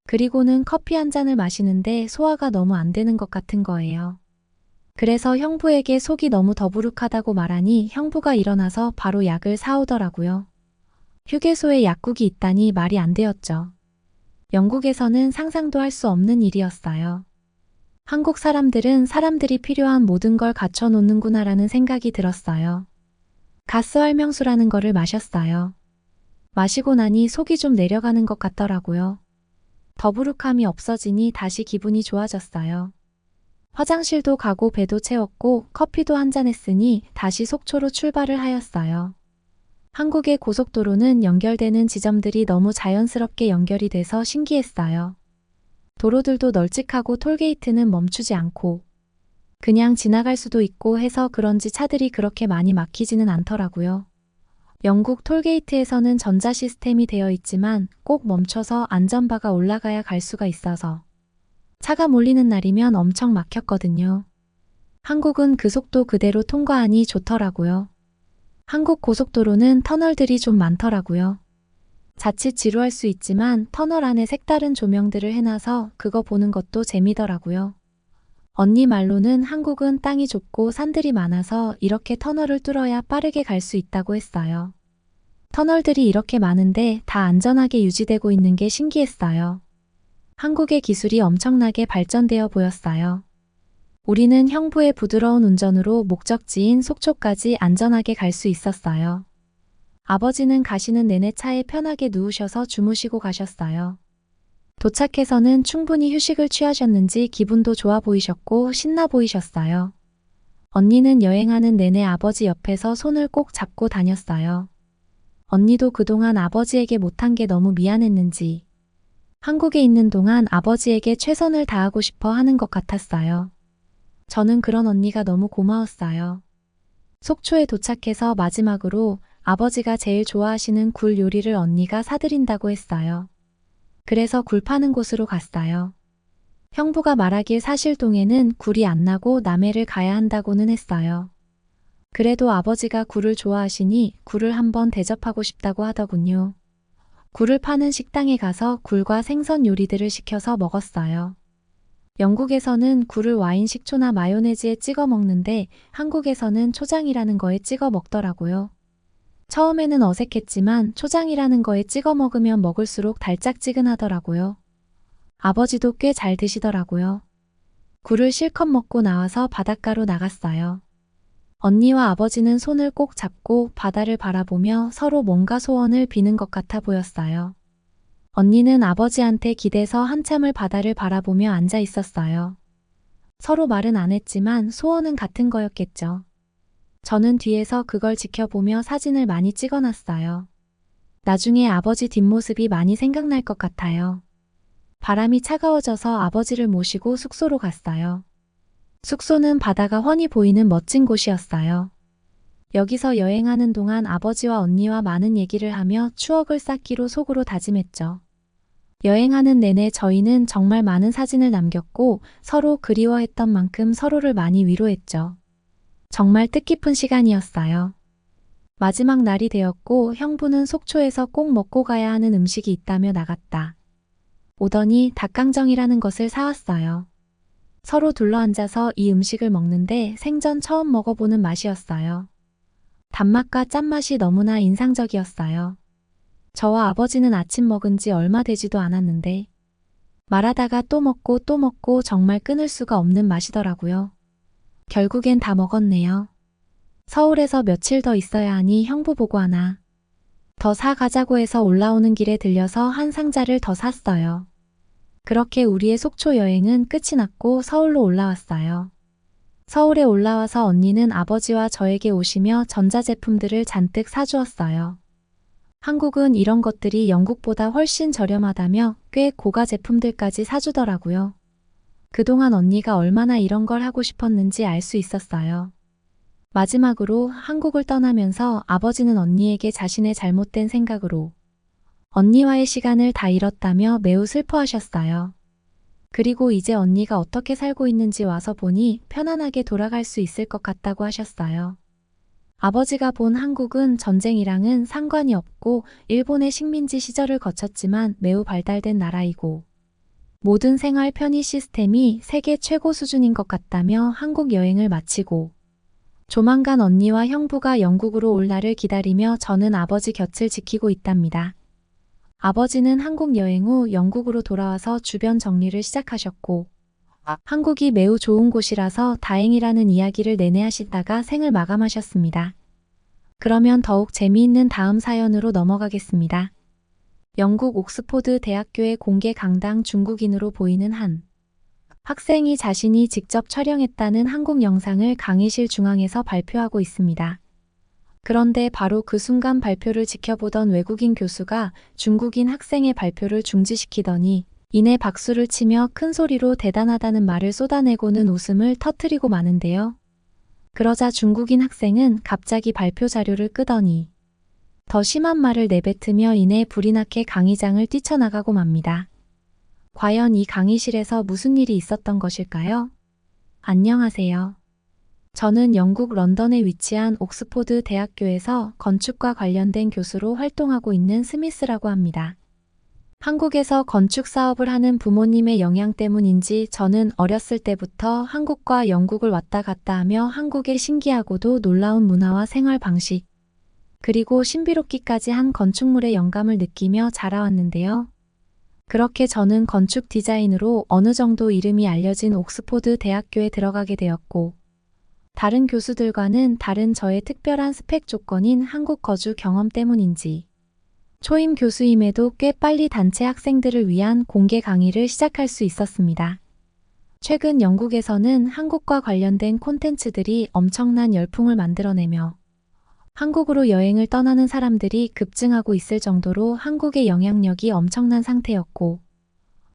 그리고는 커피 한 잔을 마시는데 소화가 너무 안 되는 것 같은 거예요. 그래서 형부에게 속이 너무 더부룩하다고 말하니 형부가 일어나서 바로 약을 사오더라고요. 휴게소에 약국이 있다니 말이 안 되었죠. 영국에서는 상상도 할 수 없는 일이었어요. 한국 사람들은 사람들이 필요한 모든 걸 갖춰놓는구나라는 생각이 들었어요. 가스 활명수라는 거를 마셨어요. 마시고 나니 속이 좀 내려가는 것 같더라고요. 더부룩함이 없어지니 다시 기분이 좋아졌어요. 화장실도 가고 배도 채웠고 커피도 한잔 했으니 다시 속초로 출발을 하였어요. 한국의 고속도로는 연결되는 지점들이 너무 자연스럽게 연결이 돼서 신기했어요. 도로들도 널찍하고 톨게이트는 멈추지 않고 그냥 지나갈 수도 있고 해서 그런지 차들이 그렇게 많이 막히지는 않더라고요. 영국 톨게이트에서는 전자 시스템이 되어 있지만 꼭 멈춰서 안전바가 올라가야 갈 수가 있어서 차가 몰리는 날이면 엄청 막혔거든요. 한국은 그 속도 그대로 통과하니 좋더라고요. 한국 고속도로는 터널들이 좀 많더라고요. 자칫 지루할 수 있지만 터널 안에 색다른 조명들을 해놔서 그거 보는 것도 재미더라고요. 언니 말로는 한국은 땅이 좁고 산들이 많아서 이렇게 터널을 뚫어야 빠르게 갈 수 있다고 했어요. 터널들이 이렇게 많은데 다 안전하게 유지되고 있는 게 신기했어요. 한국의 기술이 엄청나게 발전되어 보였어요. 우리는 형부의 부드러운 운전으로 목적지인 속초까지 안전하게 갈 수 있었어요. 아버지는 가시는 내내 차에 편하게 누우셔서 주무시고 가셨어요. 도착해서는 충분히 휴식을 취하셨는지 기분도 좋아 보이셨고 신나 보이셨어요. 언니는 여행하는 내내 아버지 옆에서 손을 꼭 잡고 다녔어요. 언니도 그동안 아버지에게 못한 게 너무 미안했는지 한국에 있는 동안 아버지에게 최선을 다하고 싶어 하는 것 같았어요. 저는 그런 언니가 너무 고마웠어요. 속초에 도착해서 마지막으로 아버지가 제일 좋아하시는 굴 요리를 언니가 사드린다고 했어요. 그래서 굴 파는 곳으로 갔어요. 형부가 말하길 사실동에는 굴이 안 나고 남해를 가야 한다고는 했어요. 그래도 아버지가 굴을 좋아하시니 굴을 한번 대접하고 싶다고 하더군요. 굴을 파는 식당에 가서 굴과 생선 요리들을 시켜서 먹었어요. 영국에서는 굴을 와인 식초나 마요네즈에 찍어 먹는데 한국에서는 초장이라는 거에 찍어 먹더라고요. 처음에는 어색했지만 초장이라는 거에 찍어 먹으면 먹을수록 달짝지근하더라고요. 아버지도 꽤 잘 드시더라고요. 굴을 실컷 먹고 나와서 바닷가로 나갔어요. 언니와 아버지는 손을 꼭 잡고 바다를 바라보며 서로 뭔가 소원을 비는 것 같아 보였어요. 언니는 아버지한테 기대서 한참을 바다를 바라보며 앉아 있었어요. 서로 말은 안 했지만 소원은 같은 거였겠죠. 저는 뒤에서 그걸 지켜보며 사진을 많이 찍어놨어요. 나중에 아버지 뒷모습이 많이 생각날 것 같아요. 바람이 차가워져서 아버지를 모시고 숙소로 갔어요. 숙소는 바다가 훤히 보이는 멋진 곳이었어요. 여기서 여행하는 동안 아버지와 언니와 많은 얘기를 하며 추억을 쌓기로 속으로 다짐했죠. 여행하는 내내 저희는 정말 많은 사진을 남겼고 서로 그리워했던 만큼 서로를 많이 위로했죠. 정말 뜻깊은 시간이었어요. 마지막 날이 되었고 형부는 속초에서 꼭 먹고 가야 하는 음식이 있다며 나갔다. 오더니 닭강정이라는 것을 사왔어요. 서로 둘러앉아서 이 음식을 먹는데 생전 처음 먹어보는 맛이었어요. 단맛과 짠맛이 너무나 인상적이었어요. 저와 아버지는 아침 먹은 지 얼마 되지도 않았는데 말하다가 또 먹고 정말 끊을 수가 없는 맛이더라고요. 결국엔 다 먹었네요. 서울에서 며칠 더 있어야 하니 형부 보고 하나 더 사가자고 해서 올라오는 길에 들려서 한 상자를 더 샀어요. 그렇게 우리의 속초 여행은 끝이 났고 서울로 올라왔어요. 서울에 올라와서 언니는 아버지와 저에게 오시며 전자제품들을 잔뜩 사주었어요. 한국은 이런 것들이 영국보다 훨씬 저렴하다며 꽤 고가 제품들까지 사주더라고요. 그동안 언니가 얼마나 이런 걸 하고 싶었는지 알 수 있었어요. 마지막으로 한국을 떠나면서 아버지는 언니에게 자신의 잘못된 생각으로 언니와의 시간을 다 잃었다며 매우 슬퍼하셨어요. 그리고 이제 언니가 어떻게 살고 있는지 와서 보니 편안하게 돌아갈 수 있을 것 같다고 하셨어요. 아버지가 본 한국은 전쟁이랑은 상관이 없고 일본의 식민지 시절을 거쳤지만 매우 발달된 나라이고 모든 생활 편의 시스템이 세계 최고 수준인 것 같다며 한국 여행을 마치고 조만간 언니와 형부가 영국으로 올 날을 기다리며 저는 아버지 곁을 지키고 있답니다. 아버지는 한국 여행 후 영국으로 돌아와서 주변 정리를 시작하셨고 한국이 매우 좋은 곳이라서 다행이라는 이야기를 내내 하시다가 생을 마감하셨습니다. 그러면 더욱 재미있는 다음 사연으로 넘어가겠습니다. 영국 옥스포드 대학교의 공개 강당 중국인으로 보이는 한 학생이 자신이 직접 촬영했다는 한국 영상을 강의실 중앙에서 발표하고 있습니다. 그런데 바로 그 순간 발표를 지켜보던 외국인 교수가 중국인 학생의 발표를 중지시키더니 이내 박수를 치며 큰 소리로 대단하다는 말을 쏟아내고는 웃음을 터뜨리고 마는데요. 그러자 중국인 학생은 갑자기 발표 자료를 끄더니 더 심한 말을 내뱉으며 이내 불이 나게 강의장을 뛰쳐나가고 맙니다. 과연 이 강의실에서 무슨 일이 있었던 것일까요? 안녕하세요. 저는 영국 런던에 위치한 옥스포드 대학교에서 건축과 관련된 교수로 활동하고 있는 스미스라고 합니다. 한국에서 건축 사업을 하는 부모님의 영향 때문인지 저는 어렸을 때부터 한국과 영국을 왔다 갔다 하며 한국의 신기하고도 놀라운 문화와 생활 방식, 그리고 신비롭기까지 한 건축물의 영감을 느끼며 자라왔는데요. 그렇게 저는 건축 디자인으로 어느 정도 이름이 알려진 옥스포드 대학교에 들어가게 되었고, 다른 교수들과는 다른 저의 특별한 스펙 조건인 한국 거주 경험 때문인지 초임 교수임에도 꽤 빨리 단체 학생들을 위한 공개 강의를 시작할 수 있었습니다. 최근 영국에서는 한국과 관련된 콘텐츠들이 엄청난 열풍을 만들어내며 한국으로 여행을 떠나는 사람들이 급증하고 있을 정도로 한국의 영향력이 엄청난 상태였고,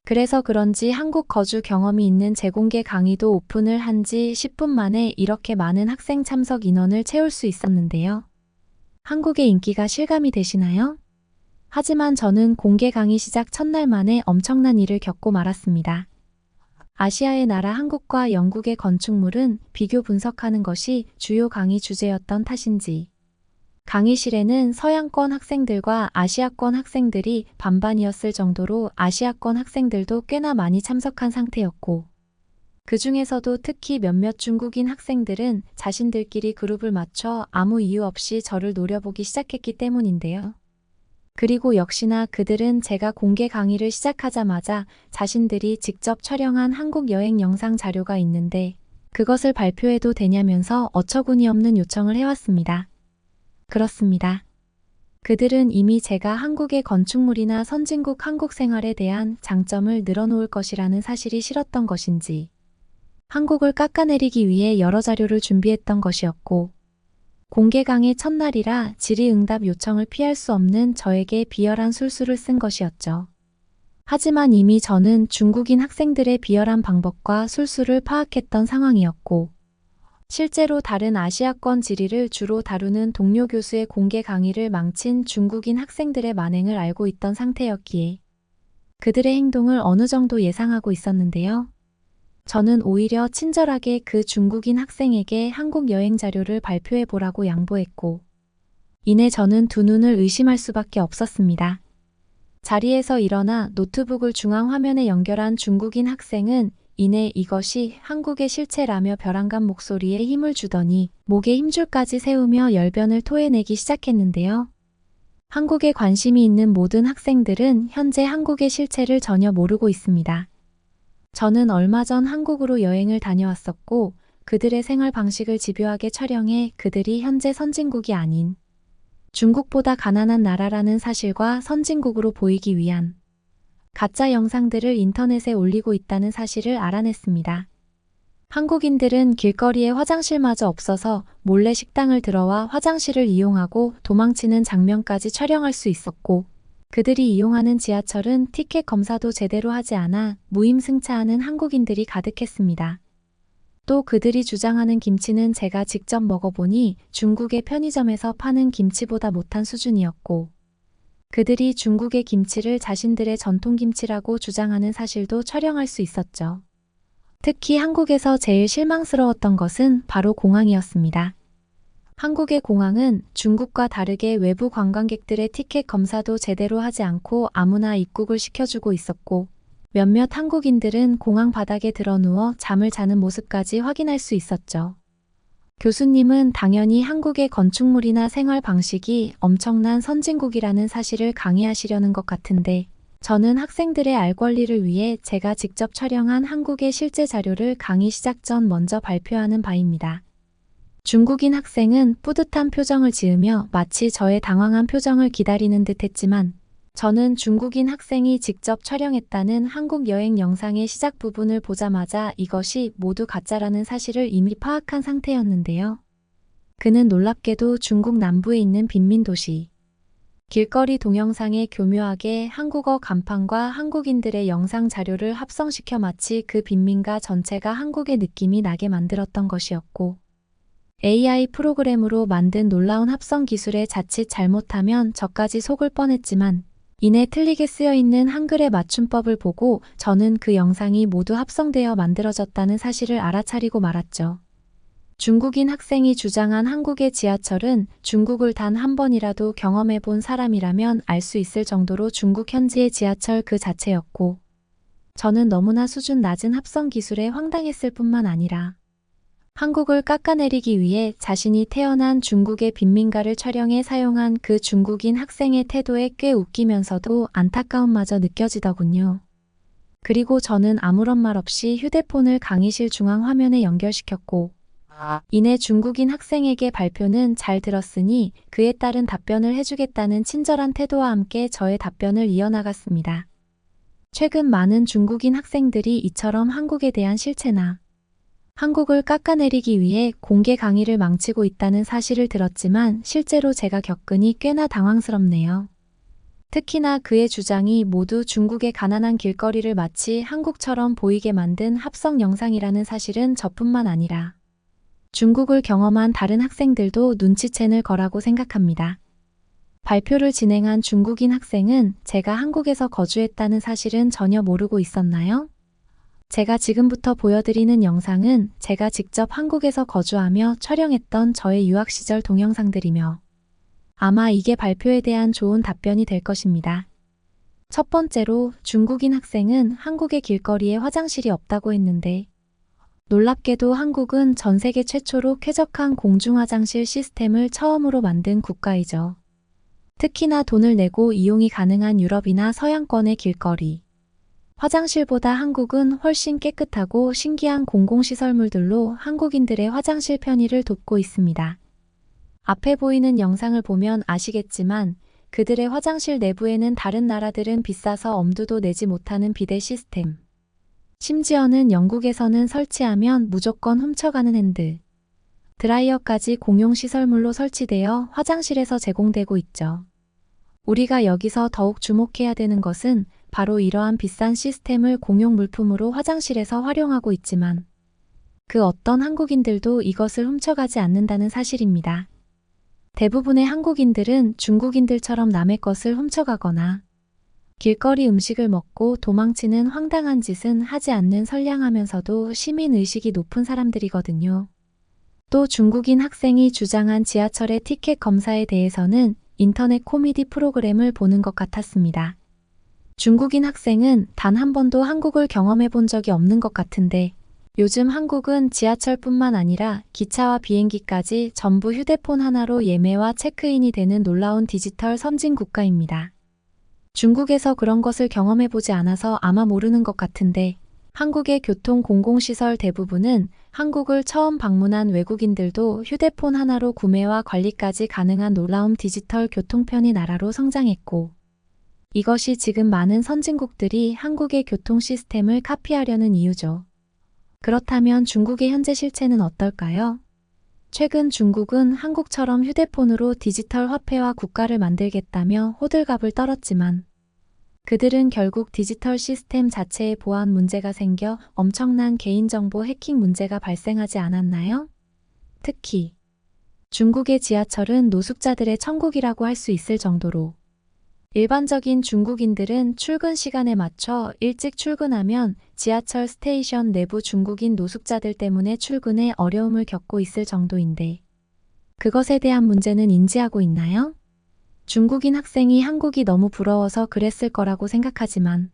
그래서 그런지 한국 거주 경험이 있는 재공개 강의도 오픈을 한 지 10분 만에 이렇게 많은 학생 참석 인원을 채울 수 있었는데요. 한국의 인기가 실감이 되시나요? 하지만 저는 공개 강의 시작 첫날 만에 엄청난 일을 겪고 말았습니다. 아시아의 나라 한국과 영국의 건축물은 비교 분석하는 것이 주요 강의 주제였던 탓인지 강의실에는 서양권 학생들과 아시아권 학생들이 반반이었을 정도로 아시아권 학생들도 꽤나 많이 참석한 상태였고, 그 중에서도 특히 몇몇 중국인 학생들은 자신들끼리 그룹을 맞춰 아무 이유 없이 저를 노려보기 시작했기 때문인데요. 그리고 역시나 그들은 제가 공개 강의를 시작하자마자 자신들이 직접 촬영한 한국 여행 영상 자료가 있는데 그것을 발표해도 되냐면서 어처구니 없는 요청을 해왔습니다. 그렇습니다. 그들은 이미 제가 한국의 건축물이나 선진국 한국 생활에 대한 장점을 늘어놓을 것이라는 사실이 싫었던 것인지 한국을 깎아내리기 위해 여러 자료를 준비했던 것이었고, 공개 강의 첫날이라 질의응답 요청을 피할 수 없는 저에게 비열한 술수를 쓴 것이었죠. 하지만 이미 저는 중국인 학생들의 비열한 방법과 술수를 파악했던 상황이었고, 실제로 다른 아시아권 지리를 주로 다루는 동료 교수의 공개 강의를 망친 중국인 학생들의 만행을 알고 있던 상태였기에 그들의 행동을 어느 정도 예상하고 있었는데요. 저는 오히려 친절하게 그 중국인 학생에게 한국 여행 자료를 발표해 보라고 양보했고, 이내 저는 두 눈을 의심할 수밖에 없었습니다. 자리에서 일어나 노트북을 중앙 화면에 연결한 중국인 학생은 이내 이것이 한국의 실체라며 벼랑간 목소리에 힘을 주더니 목에 힘줄까지 세우며 열변을 토해내기 시작했는데요. 한국에 관심이 있는 모든 학생들은 현재 한국의 실체를 전혀 모르고 있습니다. 저는 얼마 전 한국으로 여행을 다녀왔었고, 그들의 생활 방식을 집요하게 촬영해 그들이 현재 선진국이 아닌 중국보다 가난한 나라라는 사실과 선진국으로 보이기 위한 가짜 영상들을 인터넷에 올리고 있다는 사실을 알아냈습니다. 한국인들은 길거리에 화장실마저 없어서 몰래 식당을 들어와 화장실을 이용하고 도망치는 장면까지 촬영할 수 있었고, 그들이 이용하는 지하철은 티켓 검사도 제대로 하지 않아 무임승차하는 한국인들이 가득했습니다. 또 그들이 주장하는 김치는 제가 직접 먹어보니 중국의 편의점에서 파는 김치보다 못한 수준이었고, 그들이 중국의 김치를 자신들의 전통김치라고 주장하는 사실도 촬영할 수 있었죠. 특히 한국에서 제일 실망스러웠던 것은 바로 공항이었습니다. 한국의 공항은 중국과 다르게 외부 관광객들의 티켓 검사도 제대로 하지 않고 아무나 입국을 시켜주고 있었고, 몇몇 한국인들은 공항 바닥에 드러누워 잠을 자는 모습까지 확인할 수 있었죠. 교수님은 당연히 한국의 건축물이나 생활 방식이 엄청난 선진국이라는 사실을 강의하시려는 것 같은데, 저는 학생들의 알 권리를 위해 제가 직접 촬영한 한국의 실제 자료를 강의 시작 전 먼저 발표하는 바입니다. 중국인 학생은 뿌듯한 표정을 지으며 마치 저의 당황한 표정을 기다리는 듯 했지만, 저는 중국인 학생이 직접 촬영했다는 한국 여행 영상의 시작 부분을 보자마자 이것이 모두 가짜라는 사실을 이미 파악한 상태였는데요. 그는 놀랍게도 중국 남부에 있는 빈민도시, 길거리 동영상에 교묘하게 한국어 간판과 한국인들의 영상 자료를 합성시켜 마치 그 빈민가 전체가 한국의 느낌이 나게 만들었던 것이었고, AI 프로그램으로 만든 놀라운 합성 기술에 자칫 잘못하면 저까지 속을 뻔했지만, 이내 틀리게 쓰여있는 한글의 맞춤법을 보고 저는 그 영상이 모두 합성되어 만들어졌다는 사실을 알아차리고 말았죠. 중국인 학생이 주장한 한국의 지하철은 중국을 단 한 번이라도 경험해 본 사람이라면 알 수 있을 정도로 중국 현지의 지하철 그 자체였고, 저는 너무나 수준 낮은 합성 기술에 황당했을 뿐만 아니라 한국을 깎아내리기 위해 자신이 태어난 중국의 빈민가를 촬영해 사용한 그 중국인 학생의 태도에 꽤 웃기면서도 안타까움마저 느껴지더군요. 그리고 저는 아무런 말 없이 휴대폰을 강의실 중앙 화면에 연결시켰고, 이내 중국인 학생에게 발표는 잘 들었으니 그에 따른 답변을 해주겠다는 친절한 태도와 함께 저의 답변을 이어나갔습니다. 최근 많은 중국인 학생들이 이처럼 한국에 대한 실체나 한국을 깎아내리기 위해 공개 강의를 망치고 있다는 사실을 들었지만 실제로 제가 겪으니 꽤나 당황스럽네요. 특히나 그의 주장이 모두 중국의 가난한 길거리를 마치 한국처럼 보이게 만든 합성 영상이라는 사실은 저뿐만 아니라 중국을 경험한 다른 학생들도 눈치채는 거라고 생각합니다. 발표를 진행한 중국인 학생은 제가 한국에서 거주했다는 사실은 전혀 모르고 있었나요? 제가 지금부터 보여드리는 영상은 제가 직접 한국에서 거주하며 촬영했던 저의 유학 시절 동영상들이며 아마 이게 발표에 대한 좋은 답변이 될 것입니다. 첫 번째로 중국인 학생은 한국의 길거리에 화장실이 없다고 했는데, 놀랍게도 한국은 전 세계 최초로 쾌적한 공중화장실 시스템을 처음으로 만든 국가이죠. 특히나 돈을 내고 이용이 가능한 유럽이나 서양권의 길거리, 화장실보다 한국은 훨씬 깨끗하고 신기한 공공시설물들로 한국인들의 화장실 편의를 돕고 있습니다. 앞에 보이는 영상을 보면 아시겠지만 그들의 화장실 내부에는 다른 나라들은 비싸서 엄두도 내지 못하는 비데 시스템, 심지어는 영국에서는 설치하면 무조건 훔쳐가는 핸드 드라이어까지 공용시설물로 설치되어 화장실에서 제공되고 있죠. 우리가 여기서 더욱 주목해야 되는 것은 바로 이러한 비싼 시스템을 공용 물품으로 화장실에서 활용하고 있지만 그 어떤 한국인들도 이것을 훔쳐가지 않는다는 사실입니다. 대부분의 한국인들은 중국인들처럼 남의 것을 훔쳐가거나 길거리 음식을 먹고 도망치는 황당한 짓은 하지 않는 선량하면서도 시민의식이 높은 사람들이거든요. 또 중국인 학생이 주장한 지하철의 티켓 검사에 대해서는 인터넷 코미디 프로그램을 보는 것 같았습니다. 중국인 학생은 단 한 번도 한국을 경험해 본 적이 없는 것 같은데, 요즘 한국은 지하철뿐만 아니라 기차와 비행기까지 전부 휴대폰 하나로 예매와 체크인이 되는 놀라운 디지털 선진 국가입니다. 중국에서 그런 것을 경험해보지 않아서 아마 모르는 것 같은데, 한국의 교통 공공시설 대부분은 한국을 처음 방문한 외국인들도 휴대폰 하나로 구매와 관리까지 가능한 놀라운 디지털 교통편의 나라로 성장했고, 이것이 지금 많은 선진국들이 한국의 교통 시스템을 카피하려는 이유죠. 그렇다면 중국의 현재 실체는 어떨까요? 최근 중국은 한국처럼 휴대폰으로 디지털 화폐와 국가를 만들겠다며 호들갑을 떨었지만 그들은 결국 디지털 시스템 자체에 보안 문제가 생겨 엄청난 개인정보 해킹 문제가 발생하지 않았나요? 특히 중국의 지하철은 노숙자들의 천국이라고 할 수 있을 정도로 일반적인 중국인들은 출근 시간에 맞춰 일찍 출근하면 지하철 스테이션 내부 중국인 노숙자들 때문에 출근에 어려움을 겪고 있을 정도인데 그것에 대한 문제는 인지하고 있나요? 중국인 학생이 한국이 너무 부러워서 그랬을 거라고 생각하지만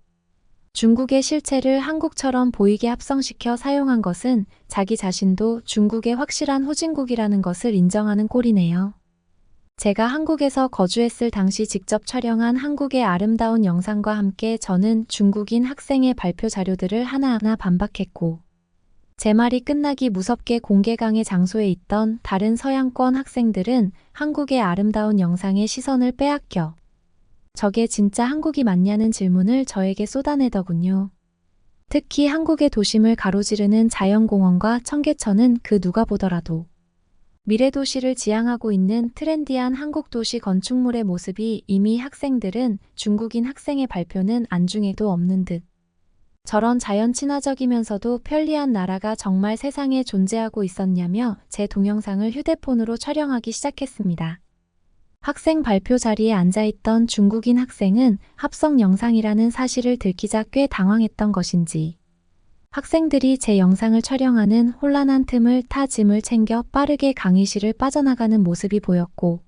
중국의 실체를 한국처럼 보이게 합성시켜 사용한 것은 자기 자신도 중국의 확실한 후진국이라는 것을 인정하는 꼴이네요. 제가 한국에서 거주했을 당시 직접 촬영한 한국의 아름다운 영상과 함께 저는 중국인 학생의 발표 자료들을 하나하나 반박했고 제 말이 끝나기 무섭게 공개강의 장소에 있던 다른 서양권 학생들은 한국의 아름다운 영상에 시선을 빼앗겨 저게 진짜 한국이 맞냐는 질문을 저에게 쏟아내더군요. 특히 한국의 도심을 가로지르는 자연공원과 청계천은 그 누가 보더라도 미래도시를 지향하고 있는 트렌디한 한국 도시 건축물의 모습이 이미 학생들은 중국인 학생의 발표는 안중에도 없는 듯 저런 자연 친화적이면서도 편리한 나라가 정말 세상에 존재하고 있었냐며 제 동영상을 휴대폰으로 촬영하기 시작했습니다. 학생 발표 자리에 앉아있던 중국인 학생은 합성 영상이라는 사실을 들키자 꽤 당황했던 것인지 학생들이 제 영상을 촬영하는 혼란한 틈을 타 짐을 챙겨 빠르게 강의실을 빠져나가는 모습이 보였고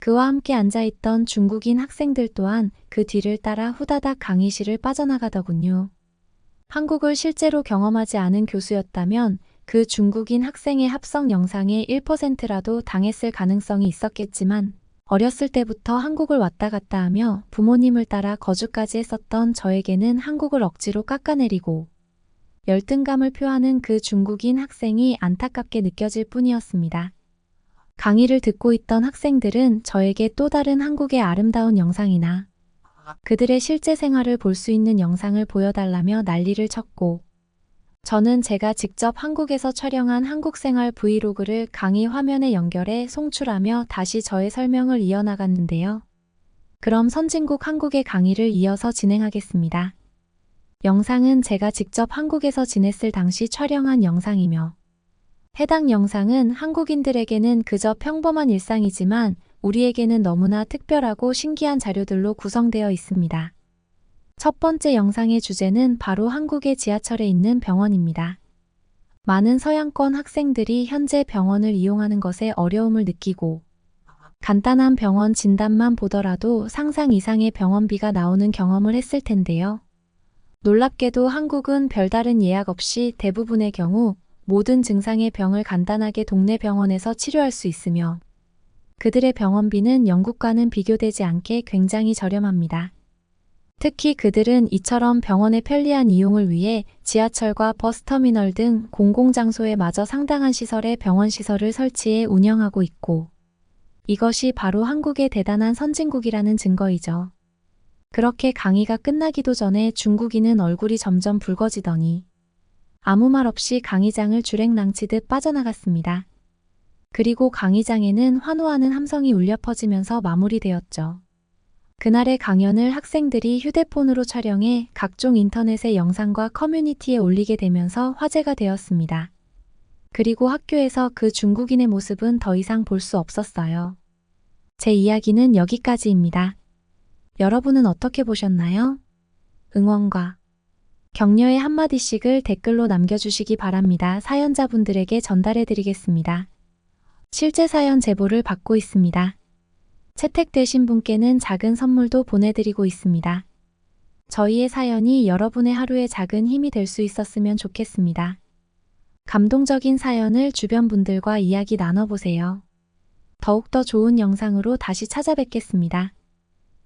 그와 함께 앉아있던 중국인 학생들 또한 그 뒤를 따라 후다닥 강의실을 빠져나가더군요. 한국을 실제로 경험하지 않은 교수였다면 그 중국인 학생의 합성 영상에 1%라도 당했을 가능성이 있었겠지만 어렸을 때부터 한국을 왔다 갔다 하며 부모님을 따라 거주까지 했었던 저에게는 한국을 억지로 깎아내리고 열등감을 표하는 그 중국인 학생이 안타깝게 느껴질 뿐이었습니다. 강의를 듣고 있던 학생들은 저에게 또 다른 한국의 아름다운 영상이나 그들의 실제 생활을 볼 수 있는 영상을 보여달라며 난리를 쳤고 저는 제가 직접 한국에서 촬영한 한국생활 브이로그를 강의 화면에 연결해 송출하며 다시 저의 설명을 이어나갔는데요. 그럼 선진국 한국의 강의를 이어서 진행하겠습니다. 영상은 제가 직접 한국에서 지냈을 당시 촬영한 영상이며 해당 영상은 한국인들에게는 그저 평범한 일상이지만 우리에게는 너무나 특별하고 신기한 자료들로 구성되어 있습니다. 첫 번째 영상의 주제는 바로 한국의 지하철에 있는 병원입니다. 많은 서양권 학생들이 현재 병원을 이용하는 것에 어려움을 느끼고 간단한 병원 진단만 보더라도 상상 이상의 병원비가 나오는 경험을 했을 텐데요. 놀랍게도 한국은 별다른 예약 없이 대부분의 경우 모든 증상의 병을 간단하게 동네 병원에서 치료할 수 있으며 그들의 병원비는 영국과는 비교되지 않게 굉장히 저렴합니다. 특히 그들은 이처럼 병원의 편리한 이용을 위해 지하철과 버스터미널 등 공공장소에 마저 상당한 시설의 병원 시설을 설치해 운영하고 있고 이것이 바로 한국의 대단한 선진국이라는 증거이죠. 그렇게 강의가 끝나기도 전에 중국인은 얼굴이 점점 붉어지더니 아무 말 없이 강의장을 주랭랑치듯 빠져나갔습니다. 그리고 강의장에는 환호하는 함성이 울려 퍼지면서 마무리되었죠. 그날의 강연을 학생들이 휴대폰으로 촬영해 각종 인터넷의 영상과 커뮤니티에 올리게 되면서 화제가 되었습니다. 그리고 학교에서 그 중국인의 모습은 더 이상 볼 수 없었어요. 제 이야기는 여기까지입니다. 여러분은 어떻게 보셨나요? 응원과 격려의 한마디씩을 댓글로 남겨주시기 바랍니다. 사연자분들에게 전달해드리겠습니다. 실제 사연 제보를 받고 있습니다. 채택되신 분께는 작은 선물도 보내드리고 있습니다. 저희의 사연이 여러분의 하루에 작은 힘이 될 수 있었으면 좋겠습니다. 감동적인 사연을 주변 분들과 이야기 나눠보세요. 더욱더 좋은 영상으로 다시 찾아뵙겠습니다.